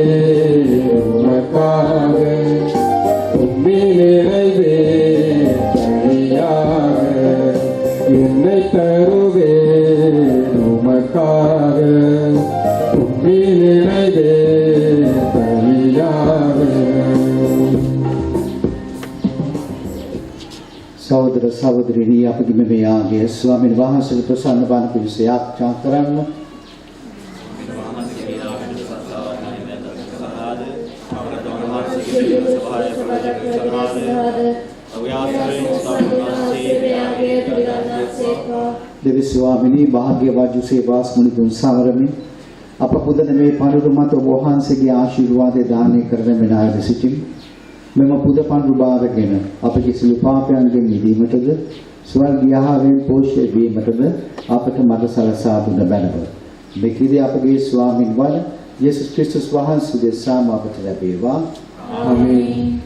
உமக்காக உம்மில் நிறைவே தனியாக என்னை தருவே உமக்காக உம்மில் நிறைவே தனியாக. සහෝදර සහෝදරියනි අපගේ මේ ආගේ ස්වාමීන් වහන්සේගේ ප්‍රසන්න බණ පිණිස යාඥා කරන්න. දෙවි ස්වාමිනී භාග්‍යවත් ජුසේවාස් මුනිතුන් සමරමින් අප පුදන මේ පඬුරු මත ඔබ වහන්සේගේ ආශිර්වාදය දානය කරන මෙනායද සිටින් මෙම පුද පඬුරු බාරගෙන අපගේ සියලු පාපයන්ගෙන් මිදීමටද ස්වර්ගීය ආහාරයෙන් පෝෂ්‍ය වීමටද අපට මඟ සලසා දුන බැලව. මෙකිදී අපගේ ස්වාමින් වන යේසුස් ක්‍රිස්තුස් වහන්සේගේ සාම අපට ලැබේවා. ආමේන්.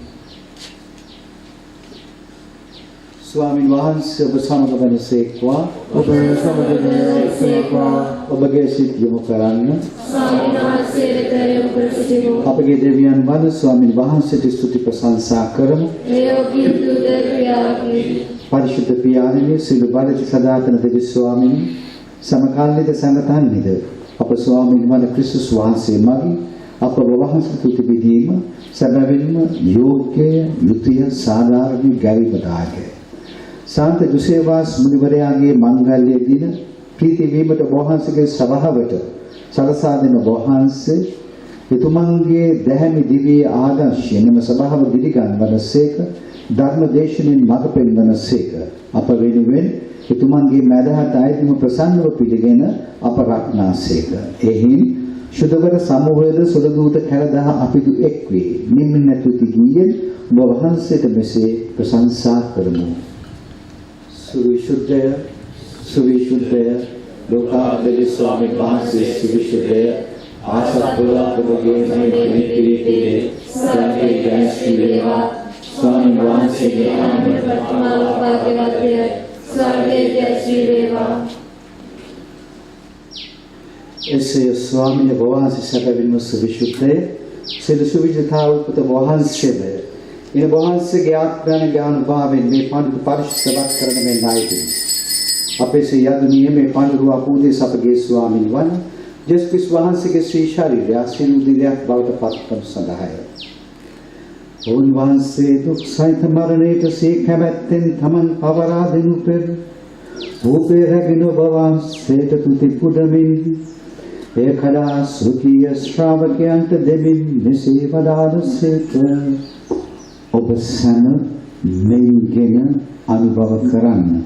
ස්වාමීන් වහන්සේ ඔබ සමග වනසේක්වා. ඔබ සමග වනසේක්වා. ඔබගේ සිත් යොමු කරන්න. ස්වාමීන් වහන්සේ වෙත යොමු කර සිටිමු. අපගේ දෙවියන් වන ස්වාමීන් වහන්සේට ස්තුති ප්‍රශංසා කරමු. ඒ යෝගී දුද ක්‍රියාවකි. පරිශුද්ධ පියාණනි සිළු බලති සදාතන දෙවි ස්වාමීන් සමකාලීන සංගතන්නිද අප ස්වාමීන් වන ක්‍රිස්තුස් වහන්සේ මගින් අප වහන්සේ තුති බෙදීම සැබවින්ම යෝග්‍ය යුතුය සාධාරණ ගැවීමදායකය. සාන්ත ජුසේවාස් මුනිවරයාගේ මංගල්‍ය දින ප්‍රීති වීමට වහන්සේගේ සභාවට සලසා දෙන වහන්සේ එතුමන්ගේ දැහැමි දිව්‍ය ආදර්ශයෙන් මෙම සභාව දිරිගන්වනසේක ධර්ම දේශනෙන් මඟ පෙන්වනසේක අප වෙනුවෙන් එතුමන්ගේ මැදහත් ආයතන ප්‍රසන්නව පිළිගෙන අප රක්නාසේක. එහින් සුදවර සමූහයේද සුදදූත කැලදහ අපිදු එක් වේ. නිමින් නැතුති ගියෙන් ඔබ වහන්සේට මෙසේ ප්‍රශංසා කරමු. සුවිශුද්ධය සුවිශුද්ධය ලෝකාන්තයේ ස්වාමීන් වහන්සේ සුවිශුද්ධය ආශාපුරාකමගේ මේ පිළිපිලේ සාකේ ගැස්විලේවා ස්වාමීන් වහන්සේගේ ආමර ප්‍රතිමාව භාග්‍යවත්ය ස්වර්ගයේ ගැස්විලේවා. එසේ ස්වාමීන් වහන්සේ සැබවින්ම සුවිශුද්ධය සියලු සුවිශුද්ධතාව උපත වහන්සේද ඉන වහන්සේගේ ආත්මයන් ඥානභාවයෙන් මේ පඬුරු පරිශුද්ධවත් කරන මේ නායකයන් අපේ සියදුනිය මේ පඬුරු අපූදේ සපගේ ස්වාමීන් වන ජේසුස් වහන්සේගේ ශ්‍රී ශරීරය ආශිර්වාදයක් බවට පත්වන සඳහාය. ඔවුන් වහන්සේ දුක් සහිත මරණයට සේ කැමැත්තෙන් තමන් පවරා දෙනු පෙර භූපේ රැගෙන වහන්සේට තුති පුදමින් ඒ කඩා සුඛීය ශ්‍රාවකයන්ට දෙමින් මෙසේ වදාළසේක. ඔබ සැම මෙයිගෙන අනුභව කරන්න.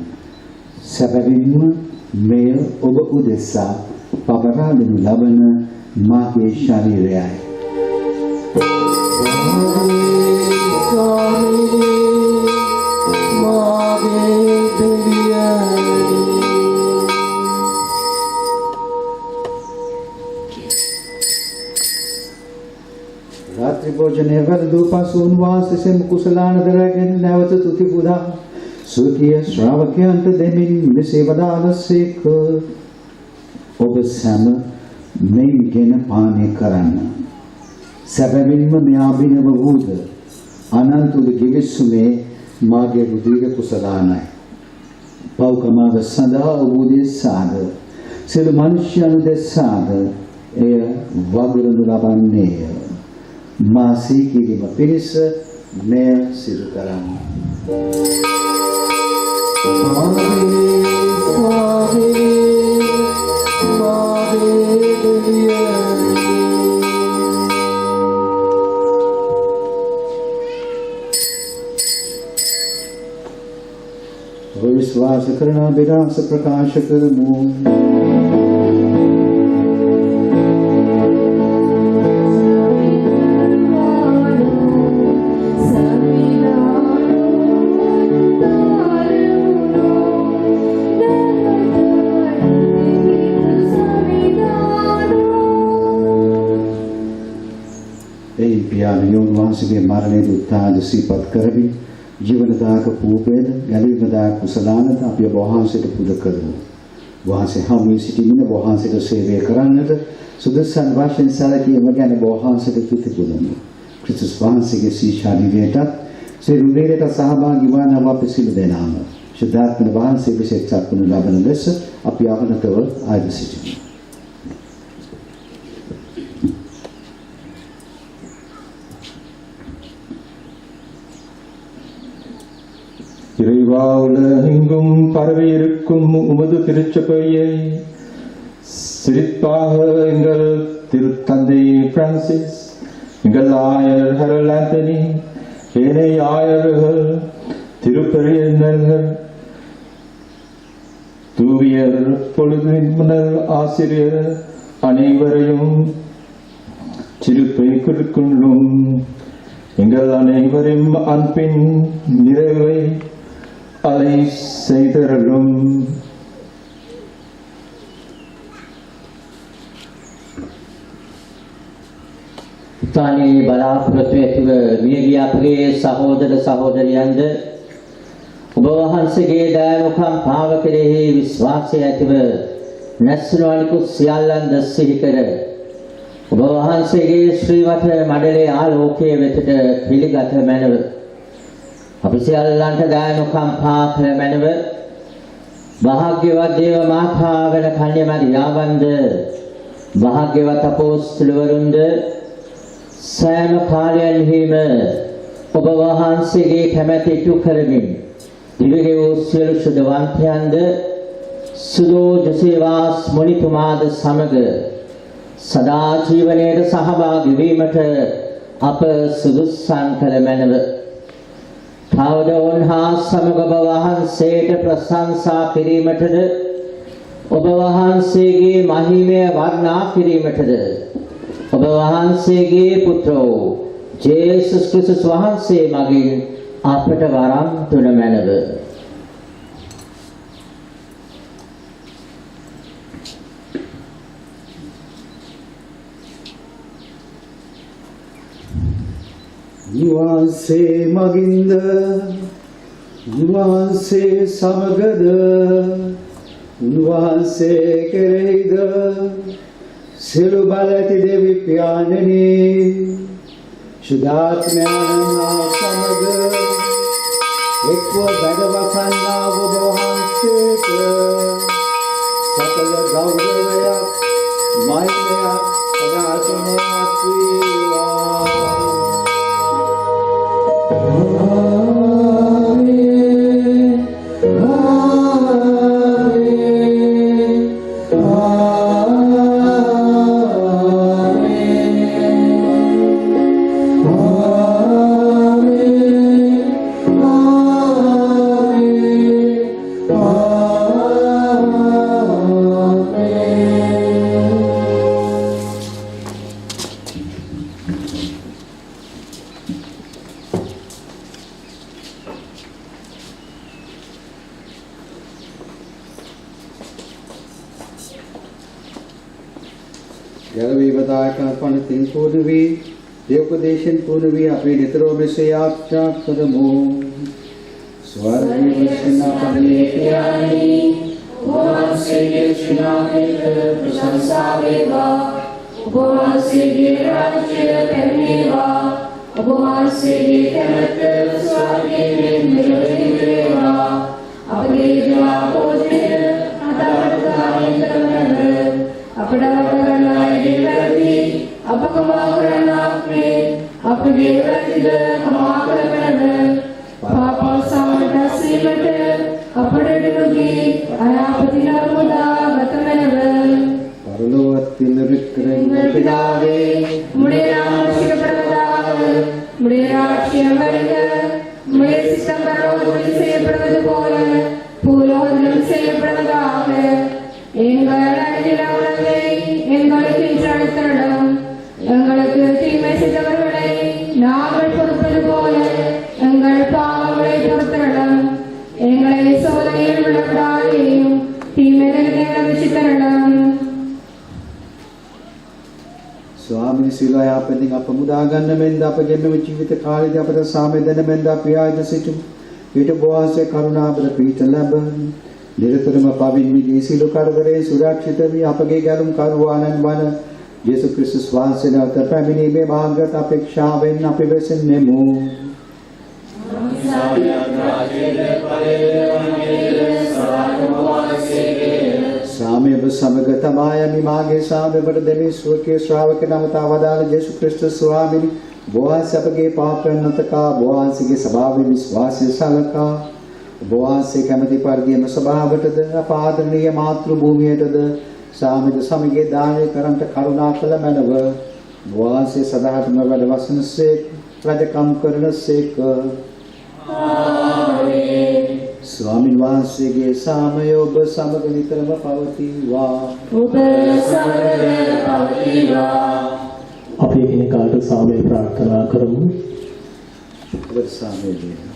සැබවින්ම මෙය ඔබ උදෙසා පවරා දෙනු ලබන මාගේ ශරීරයයි. रात्रि भोजने वरदूपासु उन्वाससेम कुशलानदरගෙන නැවත තුති පුදා සුඛිය ශ්‍රාවකයන්ට දෙමින් මෙසේ වදාළසේක. ඔබ සැම මෙයිගෙන පානය කරන්න. සැබවින්ම මේ අභිනව වූද අනන්ත ගිවිසුමේ මාගේ රුධිර කුසලානයි. පෞකමාව සඳහා උදේ සාද සියලු මනුෂ්‍යයන් දෙසාද එය වගුරුනු ලබන්නේය. මාසී කිරීම පිණිස මෙය සිදු කරන්න. विश्वास करना विरास प्रकाश करमु. වහන්සේගේ මරණයට උත්සාහ සිහිපත් කරමින් ජීවනදායක පූපේද ගැලවීමදායක කුසලානද අපි වහන්සේට පුද කරමු. වහන්සේ හැම සිටින්න වහන්සේට සේවය කරන්නට සුදුසන් වශයෙන් සැලකීම ගැන වහන්සේට කෘතඥයි. ක්‍රිස්තුස් වහන්සේගේ ශිෂ්‍යාදිවයට සිරුරේට සහභාගී වන අප සිළු දෙනාම ශුද්ධාත්ම වහන්සේ විශේෂ සත්පුරුෂ ලබන ලෙස අපි ආවනතව ආයත සිටිමු. இறைவா உலகெங்கும் பரவி இருக்கும் உமது திருச்சபையை சிரிப்பாக எங்கள் திருத்தந்தை பிரான்சிஸ், எங்கள் ஆயர் ஹெரல் ஆண்டனி, ஏனைய ஆயர்கள், திருப்பெரியர்கள், தூவியர், பொழுதுமுனர் ஆசிரியர் அனைவரையும் சிரிப்பை கொடுக்கின்றோம். எங்கள் அனைவரும் அன்பின் நிறைவை அலை செய்தருளும். ස්ථානයේ බලාපොරොත්තු ඇතිව මියගිය අපගේ සහෝදර සහෝදරියන්ද ඔබ වහන්සේගේ දයාලුකම් පාව කෙරෙහි විශ්වාසය ඇතිව නැස්නු අනිකුත් සියල්ලන්ද සිහි කර ඔබ වහන්සේගේ ශ්‍රීවත මඩලේ ආලෝකයේ වෙතට පිළිගත මැනව. අපි සියල්ලන්ට දයාලුකම් පා කළ මැනව. භාග්‍යවත් දේව මාතා වන කන්‍ය මරියාවන්ද භාග්‍යවත් අපොස්තලවරුන්ද සෑම කාලයන්හිම ඔබ වහන්සේගේ කැමැති ඉටු කරමින් දිව්‍ය වූ සියලු සුදවන්තයන්ද සුදෝ ජොසේවාස් මුනිතුමාද සමග සදා ජීවනයේ සහභාගී වීමට අප සුදුස්සන් කළ මැනව. තවද ඔවුන්හා සමග ඔබ වහන්සේට ප්‍රශංසා කිරීමටද ඔබ වහන්සේගේ මහිමය වර්ණනා කිරීමටද ඔබ වහන්සේගේ පුත්‍රෝ ජේසුස් ක්‍රිස්තුස් වහන්සේ මගින් අපට වරම් තුන මැනව. නිවාසේ මගින්ද නිවාසේ සමගද නිවාසේ කෙරෙහිද සියලු බල ඇති දෙවි පියාණනි සුදාත්මයන් සමග එක්ව බැදවසන්නා ඔබ වහන්සේට සකල ගෞරවයක් මහිමයක් සදාතමක් වේවා. යලවීමදායකපණ තින් පූර්ණ වී දේවෝපදේශෙන් පූර්ණ වී අපේ නිතරම මෙසේ ආඥා කරමු. ස්වර්ගයේ වසනාපනේ පියාණනි වහන්සේගේ ශ්‍රීනාමයට ප්‍රශංසා වේවා. ඔබ වහන්සේගේ රාජ්‍යය පැමිණේවා. ඔබ වහන්සේගේ කැමැත්ත ස්වර්ගයේ නිරවදි වේවා. අපගේ ජීවෝදය අදාළතාවයෙන් කරනද අපට වරණායි අපකමා කරනාක්නේ අපගේ වැරදිද කමා කරනද පාප සමනසීමට අපට දුගී අයාපති නර්මදා ගතමනව පරලෝකത്തിൽ നിറക്കുന്ന പിതാവേ മുടേ നാമത്തിൽ പ്രദാതാവ് മുടേ രാജ്യം വരുക മുടേ സിസ്റ്റം പരലോകത്തിൽ ചെയ്യപ്പെടുന്നത് പോലെ ഭൂലോകത്തിലും ചെയ്യപ്പെടുന്നതാക எங்களுக்கு இன்றழுத்தடம் எங்களுக்கு தீமை செய்தவர்களை நாங்கள் பொறுப்பது போல எங்கள் பாவங்களை பொறுத்தரடம் எங்களை சோதனையில் விடப்படாதையும் தீமைகளை ரசித்தரடம். ස්වාමී සිරය අපෙන් අප මුදා ගන්න මෙන්ද අප ජීවන ජීවිත කාලයේදී අපට සාමය දෙන මෙන්ද අපි ආයත සිටු ඊට බොහෝසේ කරුණාබර පීඨ ලැබ නිරතරම පවින් මිදී සිළු කරදරේ සුරක්ෂිත වී අපගේ ගැලුම් කරුවාණන් වන යේසු ක්‍රිස්තුස් වහන්සේ නැවත පැමිණීමේ මාර්ගයට අපේක්ෂාවෙන් අපි වෙසෙන්නෙමු. සාමය ඔබ සමග තමා යමි මාගේ සාමය ඔබට දෙමි සුවකේ ශ්‍රාවක නමතා වදාළ යේසු ක්‍රිස්තුස් ස්වාමීනි බොහෝස අපගේ පාපයන් නැතකා බොහෝසගේ ස්වභාවයෙන් විශ්වාසය සලකා බොහෝසේ කැමැති පරිදිම ස්වභාවයටද අපාදනීය මාතෘ භූමියටද සාමිද සමගයේ දානය කරන්ට කරුණා කළ මැනව බොහෝසේ සදාටම වැඩ වසනසේ රජකම් කරනසේක ආමේන්. ස්වාමීන් වහන්සේගේ සාමය ඔබ සමග නිතරම පවතිවා. ඔබ සමග පවතිවා. අපි එකිනෙකාට සාමය ප්‍රාර්ථනා කරමු. ඔබ සාමය දෙන්න.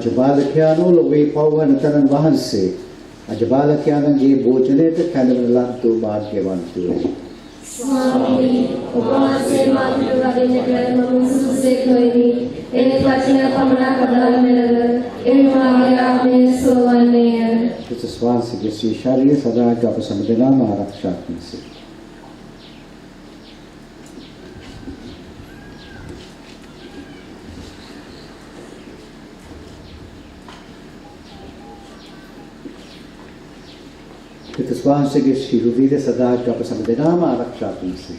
ජබාලකයන්ෝ ලොවේ පවවන තරන් වහන්සේ අජබාලකයන්ගේ භෝජනයට කැඳවන ලද්දෝ භාග්‍යවන්තයෝ ස්වාමී ඔබ වහන්සේ මාතෘ වදිනට මම සුසුසෙක් නොයිනි ඒ වචන පමණක් අදාළ මෙලව ඒ මාගේ ආත්මය සෝවන්නේය. ක්‍රිස්තුස් වහන්සේගේ ශරීරය සදාට අප සම්දෙනාම ආරක්ෂා කරනසේ. ක්‍රිස්තුස් වහන්සේගේ ශරීරය සදාට අප සම්දෙනාම ආරක්ෂා කරනසේ.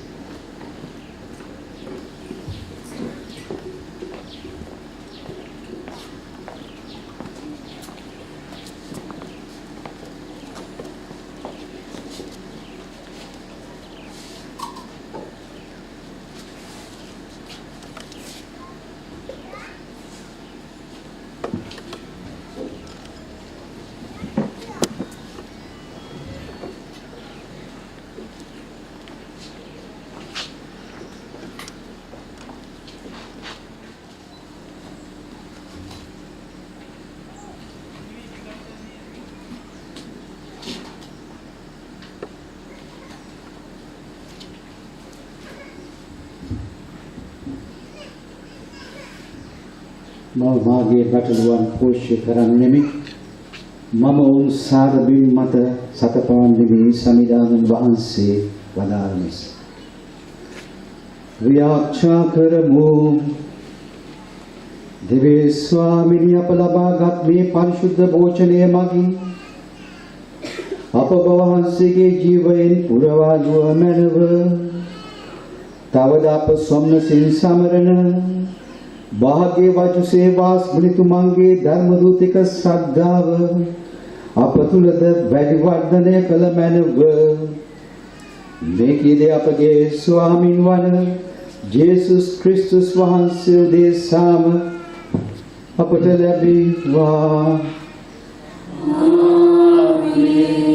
මම මාගේ ගැටලුවන් පෝෂ්‍ය කරන්නෙමි. මම වුන් සාරබින් මත සතපවන් දෙවි සමිදානන් වහන්සේ වදාළමස්. ව්‍යාඛ්‍යා කරමු. දෙවේ ස්වාමිනී අප ලබාගත් මේ පරිශුද්ධ භෝජනය මගින් අප වහන්සේගේ ජීවයෙන් පුරවාලුව මැනව තවද අප සොම්නසින් සමරන භාග්‍යවත් සේවාස් මුනිතුමන්ගේ ධර්ම දූතික ශ්‍රද්ධාව අප තුලද වැඩි වර්ධනය කළ මැනව. මේ කීදේ අපගේ ස්වාමින් වන ජේසුස් ක්‍රිස්තුස් වහන්සේ උදෙසාම අපට ලැබේවා. ආමේන්.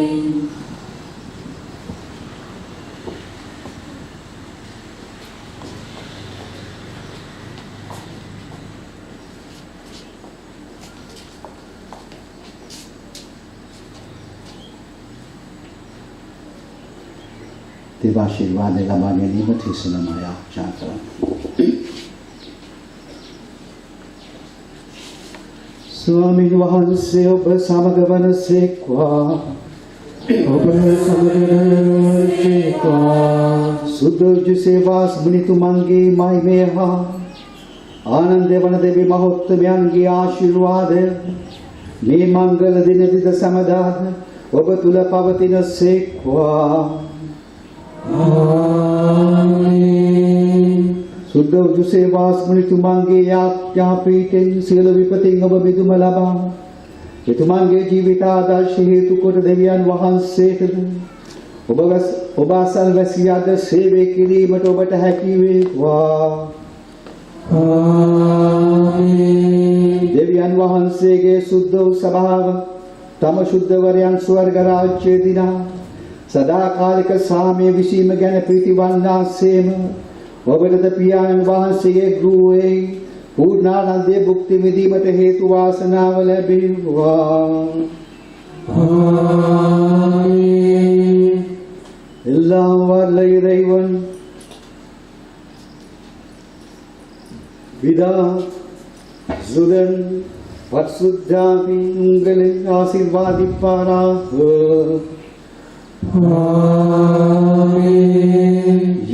देवाशीर्वाद लबा ගැනීමට හිසනමය ආචාර කරමු. ස්වාමීන් වහන්සේ ඔබ සමග වනසේක්වා. ඔබ සමග වනසේක්වා. සුද්ධ සේවාස් මුනිතුමන්ගේ මහිමය හා ආනන්ද වන දෙවි මහෝත්තමයන්ගේ ආශිර්වාදය මේ මංගල දිනදිද සමදාද ඔබ තුල පවතින සේක්වා. ආමේන්. සුද්ධ වූ සේවාස් මුනිතුමන්ගේ යාඥාපීඨෙන් සියලු විපතින් ඔබ මිදුම ලබා එතුමන්ගේ ජීවිත ආදර්ශ හේතු කොට දෙවියන් වහන්සේටද ඔබ අසල් වැසියාද සේවය කිරීමට ඔබට හැකි වේවා. ආමේන්. දෙවියන් වහන්සේගේ සුද්ධ වූ ස්වභාව තම ශුද්ධවරයන් ස්වර්ග රාජ්‍යයේ දිනා සදාකාලික සාමය විසීම ගැන ප්‍රතිවන්දාසේම ඔබට පියාණන් වහන්සේගේ ගෘහයේ පූර්ණානන්දයේ භුක්ති විඳීමට හේතු වාසනාව ලැබේවා. ආමේன். எல்லாம் வல்ல இறைவன் பிதா சுதன் பரிசுத்தாவி உங்களை ஆசீர்வாதிப்பாராக. ஆமென்.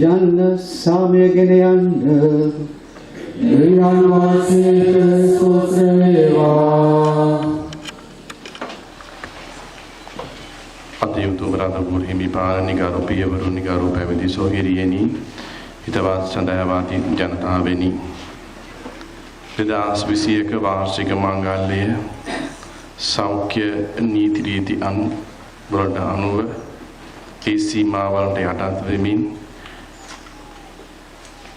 යන්න සාමයගෙන යන්න දෙවියන් වහන්සේට ස්තෝත්‍ර වේවා. අතිඋතුම් රාජපුර හිමිපාණ නිගාරු පියවරු නිගාරු පැවිදි සොහිරියනි හිතවත් සඳහවාදී ජනතාවෙනි 2021 වාර්ෂික මංගල්‍ය සෞඛ්‍ය නීති රීති වලට අනුව ඒ සීමාවලට යටත් වෙමින්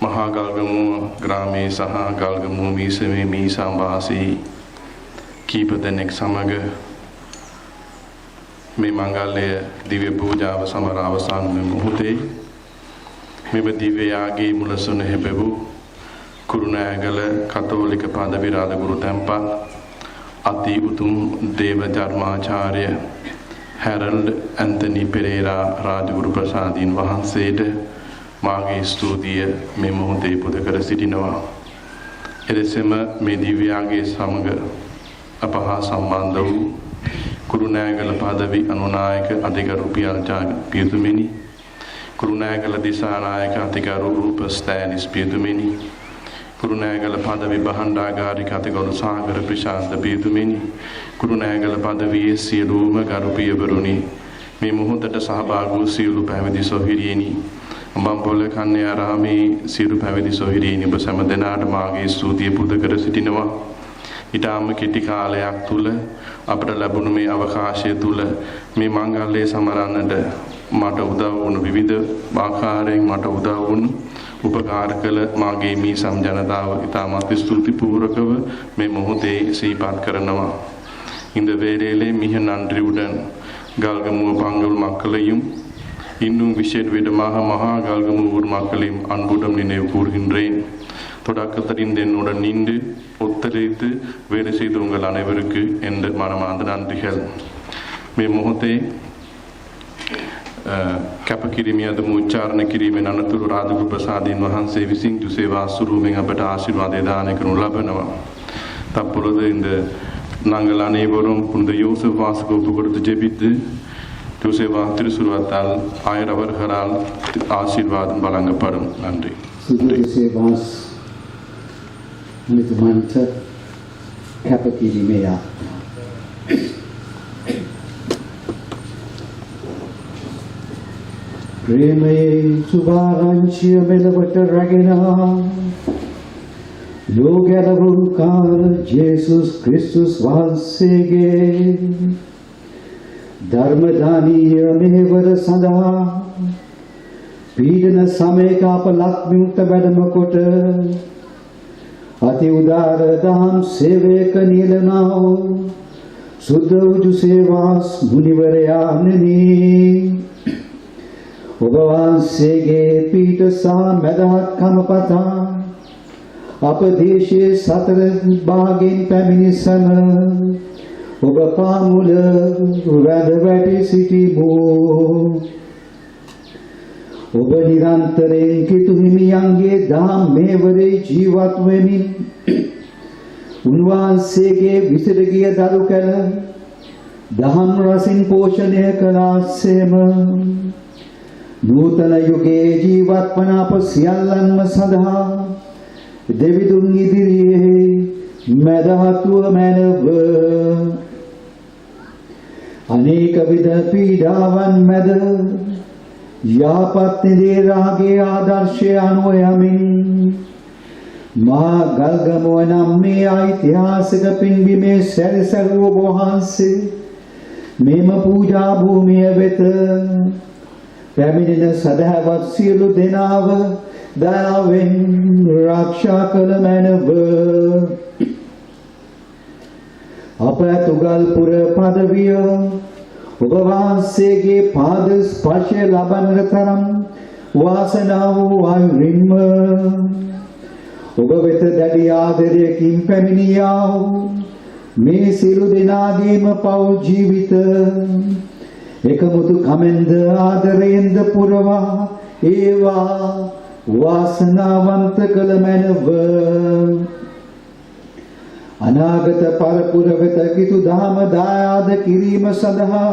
මහා ගල්ගමුව ග්‍රාමයේ සහ ගල්ගමුව මීසමේ මීසම් වාසී කීප දෙනෙක් සමග මේ මංගල්‍ය දිව්‍ය පූජාව සමර අවසන් මොහොතේ මෙම දිව්‍ය යාගයේ මුලසුන හැබෙවු කුරුණෑගල කතෝලික පදවි රාජගුරු තැන්පත් අති උතුම් දේව ධර්මාචාර්ය හැරල්ඩ් ඇන්තනි පෙරේරා රාජගුරු ප්‍රසාදීන් වහන්සේට මාගේ ස්තුතිය මේ මොහොතේ පුද කර සිටිනවා. එලෙසම මේ දිව්‍ය යාගයේ සමග අප හා සම්බන්ධ වූ කුරුණෑගල පදවි අනුනායක අධිකරු පියතුමනි, කුරුණෑගල දිසානායක අධිකරු රූපස්තෑනිස් පියතුමනි, කුරුණෑගල පදවි බහණ්ඩාගාරික අධිකරු සාගර ප්‍රශාන්ත පියතුමනි, කුරුණෑගල පදවියේ සියලුම ගරු පියවරුනි, මේ මොහොතට සහභාගී වූ සියලු පැවිදි සොහිරියනි, බම්පොළ කන්‍යාරාමේ සියලු පැවිදි සොහිරියනි ඔබ සෑම දෙනාට මාගේ ස්තුතිය පුද කර සිටිනවා. ඊටාම කෙටි කාලයක් තුල අපට ලැබුණු මේ අවකාශය තුල මේ මංගල්‍යය සමරන්නට මට උදව් වුණු විවිධ ආකාරයෙන් මට උදව් වුණු උපකාර කළ මාගේ මේ සම් ජනතාව ඊටමත් ස්තුතිපූර්වකව මේ මොහොතේ සිහිපත් කරනවා. இந்த வேளையிலே மிக நன்றியுடன் கல்கமுவ பங்குள் மக்களையும் இன்னும் விசேட விதமாக மகா கல்கமுவ ஊர் மக்களையும் அன்புடன் நினைவு கூறுகின்றேன். தொடக்கத்தில் என்னுடன் நின்று ஒத்துழைத்து வேலை செய்த உங்கள் அனைவருக்கு எந்த மனமார்ந்த நன்றிகள். මේ මොහොතේ කැපකිරීමේ අද උච්චාරණ කිරීමෙන් අනතුරු රාජගුරු ප්‍රසාදීන් වහන්සේ විසින් දුසේවා සුරුවෙන් අපට ආශිර්වාද දාන කරනු ලබනවා. தற்பொழுது இந்த நாங்கள் அனைவரும் புனித யோசப் வாசகோப்பு கொடுத்து ஜெபித்து யோசேவா திருசுருவத்தால் ஆயிரவர்களால் ஆசீர்வாதம் வழங்கப்படும். நன்றி. මුනිතුමන්ට කැපකිරීමේ යාත්‍රා. ප්‍රේමයේ සුභාරංචිය මෙලොවට රැගෙන ලෝකයලවුන් කාල ජේසුස් ක්‍රිස්තුස් වහන්සේගේ ධර්මදානීය මෙහෙවර සඳහා පීඩන සමයක අප ලක්මිමුක්ත වැඩම කොට අති උදාර දහම් සේවයක නියලනා වූ සුද්ධ වූ සේවාස් මුනිවරයාණෙනි, ඔබ වහන්සේගේ පීඨ සහ මැදහත්කම පතා අප දේශයේ සතර භාගයෙන් පැමිණි සම ඔබ පාමුල වැඳ වැටි සිටිමු. ඔබ නිරන්තරයෙන් කිතු හිමියන්ගේ දහම් මෙහෙවරේ ජීවත් වෙමින් උන්වහන්සේගේ විසිර ගිය දරු කැල දහම් රසින් පෝෂණය කළාසේම නූතන යුගයේ ජීවත් වන අප සියල්ලන්ම සඳහා දෙවිදුන් ඉදිරියේ මැදහත්ව මැනව අනේක විද පීඩාවන් මැද යහපත් නිදේ රාගේ ආදර්ශය අනුව යමින් මහා ගල්ගමුව නම් මේ ඓතිහාසික පින්බිමේ සැරිසරුව වහන්සේ මෙම පූජා භූමිය වෙත පැමිණෙන සදහවත් සියලු දෙනාව දයාවෙන් ආරක්ෂා කළ මැනව. අප තුගල්පුර පදවිය ඔබ වහන්සේගේ පාද ස්පර්ශය ලබන්නට තරම් වාසනාව වූ අයුරින්ම ඔබ වෙත දැඩි ආදරයකින් පැමිණියා වූ මේ සියලු දෙනාගේම පෞල් ජීවිත එකමුතු කමෙන්ද ආදරයෙන්ද පුරවා ඒවා වාසනාවන්ත කළ මැනව. අනාගත පරපුර වෙත කිතු දහම දායාද කිරීම සඳහා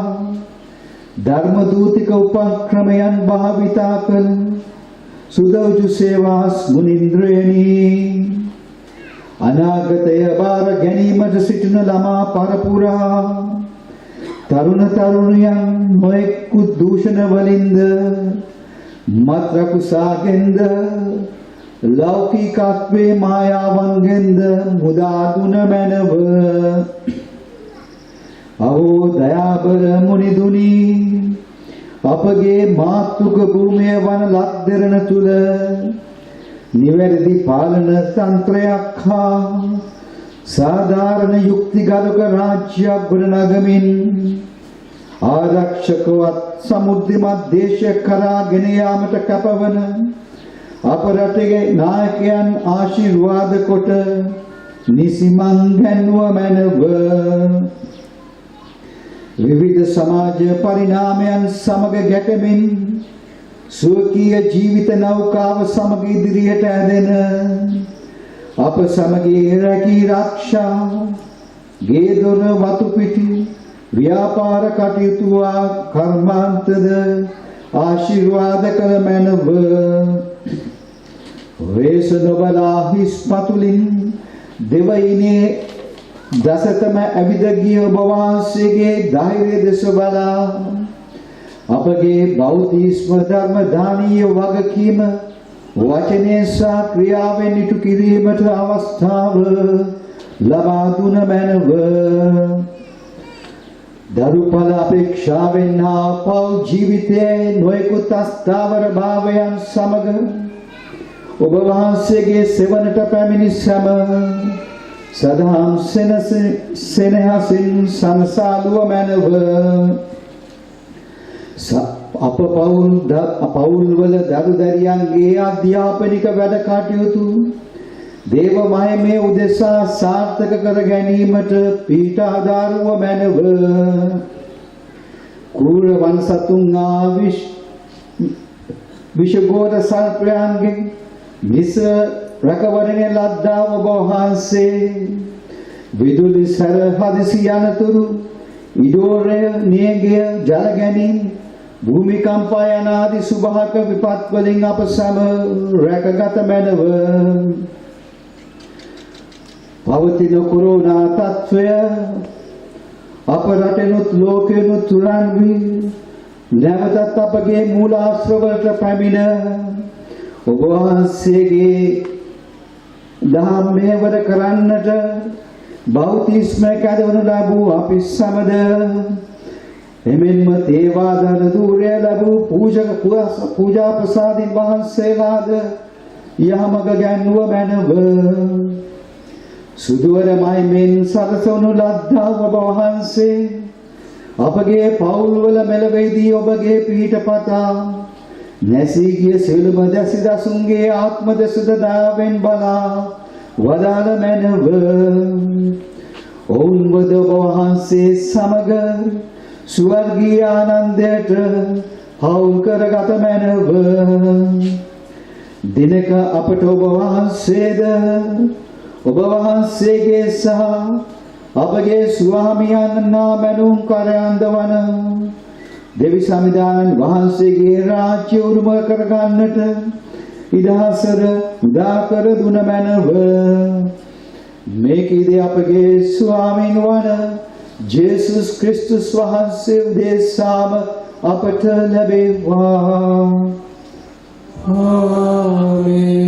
ධර්ම දූතික උපක්‍රමයන් භාවිතා කළ සුදෝජු සේවාස් මුනින්ද්‍රයනි අනාගතය බාර ගැනීමට සිටින ළමා පරපුරා තරුණ තරුණියන් නොයෙකුත් දූෂණ වලින්ද මත්රකුසාගෙන්ද ලෞකිකත්වයේ මායාවන්ගෙන්ද මුදා දුන මැනව. අවෝ දයාබර මුනිදුනි අපගේ මාතෘක භූමිය වන ලක්දෙරණ තුල නිවැරදි පාලන තන්ත්‍රයක් හා සාධාරණ යුක්තිගරුක රාජ්‍යයක් ගොඩනගමින් ආරක්ෂකවත් සමුද්‍රිමත් දේශයක් කරා ගෙන යාමට කැපවන අප රටේ නායකයන් ආශිර්වාද කොට නිසිමන් ගැන්වුව මැනව. විවිධ සමාජ පරිණාමයන් සමග ගැටෙමින් සුවකීය ජීවිත නෞකාව සමග ඉදිරියට ඇදෙන අප සමගී රැකී ආරක්ෂා ගේ දොර වතු පිටි ව්‍යාපාර කටයුතු කර්මාන්තද ආශිර්වාද කළ මැනව. වේස නොබලා හිස් පතුලින් දෙවයිනේ දසතම ඇවිද ගිය ඔබ වහන්සේගේ ධෛර්ය දෙස බලා අපගේ බෞද්ධීස්ම ධර්ම දානීය වගකීම වචනයෙන් සහ ක්‍රියාවෙන් ඉටු කිරීමට අවස්ථාව ලබා දුන මැනව. දරුඵල අපේක්ෂාවෙන් හා පෞල් ජීවිතයේ නොයෙකුත් අස්ථාවර භාවයන් සමග ඔබ වහන්සේගේ සෙවණට පැමිණි සැම සදාම් සෙනෙහසින් සංසාලුව මැනව. අප පවුල්වල දරු දැරියන්ගේ අධ්‍යාපනික වැඩ කටයුතු දේව මහිමේ උදෙසා සාර්ථක කර ගැනීමට පීඨ ආධාරව මැනව. කූර වංශතුන් විෂගෝර සර්පයන්ගේ මිස රැකවරණය ලද්දා ඔබ වහන්සේ විදුලි සැර හදිසි යනතුරු ඉඩෝරය නියගය ජල ගැනීම භූමිකම්පා යන ආදී සුභාක විපත් වලින් අප සැම රැකගත මැනව. පවතින කොරෝනා තත්ත්වය අප රටෙනුත් ලෝකෙනුත් තුරන් වී නැවතත් අපගේ මූලාශ්‍රවලට පැමිණ ඔබ වහන්සේගේ දහම් මෙහෙවර කරන්නට බෞද්ධිස්මය කැදවනු ලැබූ අපි සමද එමෙන්ම තේවාදන ධූරය ලැබූ පූජා ප්‍රසාදින් වහන්සේලාද යහමග ගැන්වුව මැනව. සුදුවරමයි මෙන් සරසවනු ලද්දා ඔබ වහන්සේ අපගේ පවුල්වල මෙලවෙදී ඔබගේ පිහිට පතා නැසී ගිය සියලුම දැසිදසුන්ගේ ආත්ම දෙසද දාවෙන් බලා වදාළ මැනව. ඔවුන්වද ඔබ වහන්සේ සමග ස්වර්ගීය ආනන්දයට හවුල් කරගත මැනව. දිනක අපට ඔබ වහන්සේද ඔබ වහන්සේගේ සහ අපගේ ස්වාමියන් නාමැනුම් කරයන්ද වන දෙවි සමිදායන් වහන්සේගේ රාජ්‍ය උරුම කරගන්නට ඉදහසර උදා කර දුන මැනව. මේකෙදී අපගේ ස්වාමීන් වන ජේසුස් ක්‍රිස්තුස් වහන්සේ උදෙසාම අපට ලැබේවා. ආමේන්.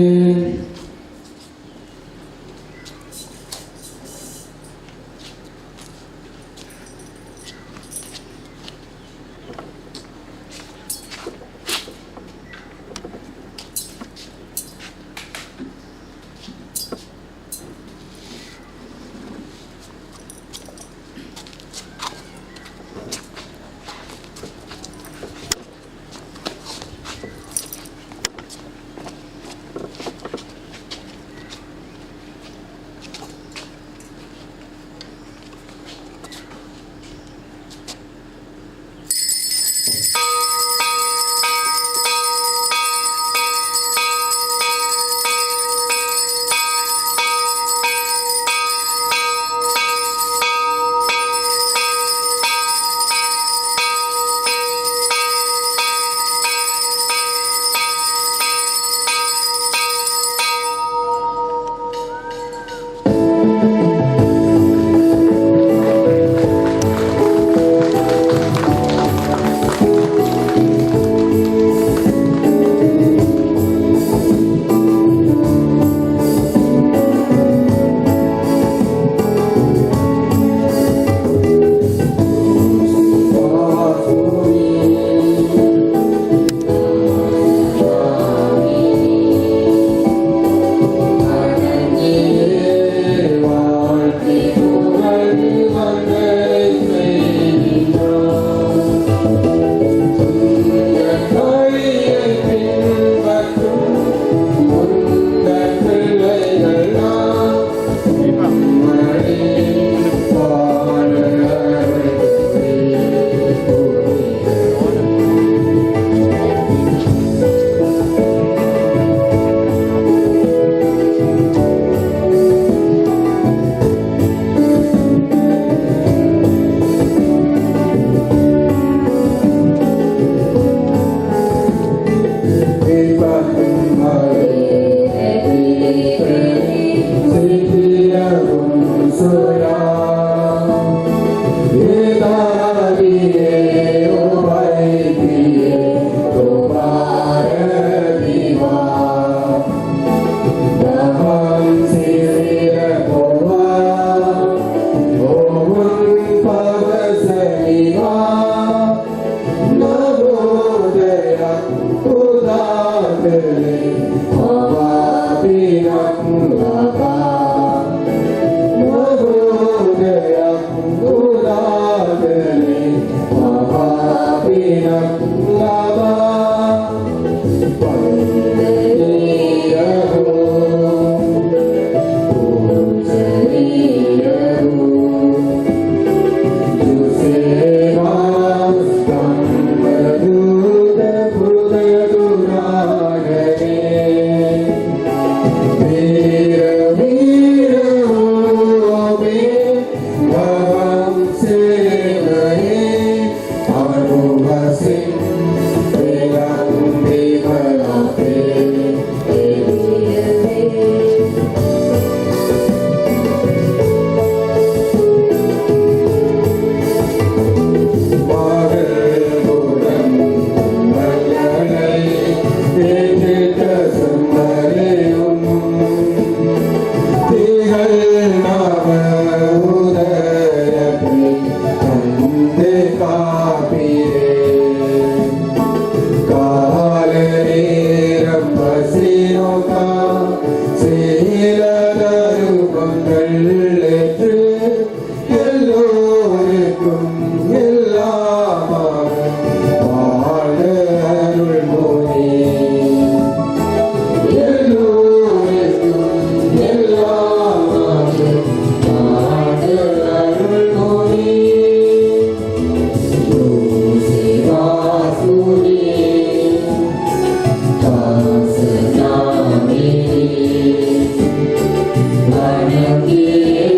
Thank you.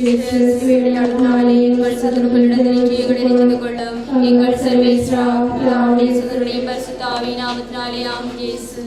விளையாடினாலே எங்கள் சத்துருக்களிடத்தில் எங்களை நினைந்து கொள்ளும் எங்கள் சர்வேஸ்வரா பிதாவுடைய சுதருடைய பரிசுத்த ஆவியின் நாமத்தினாலே ஆமென். இயேசு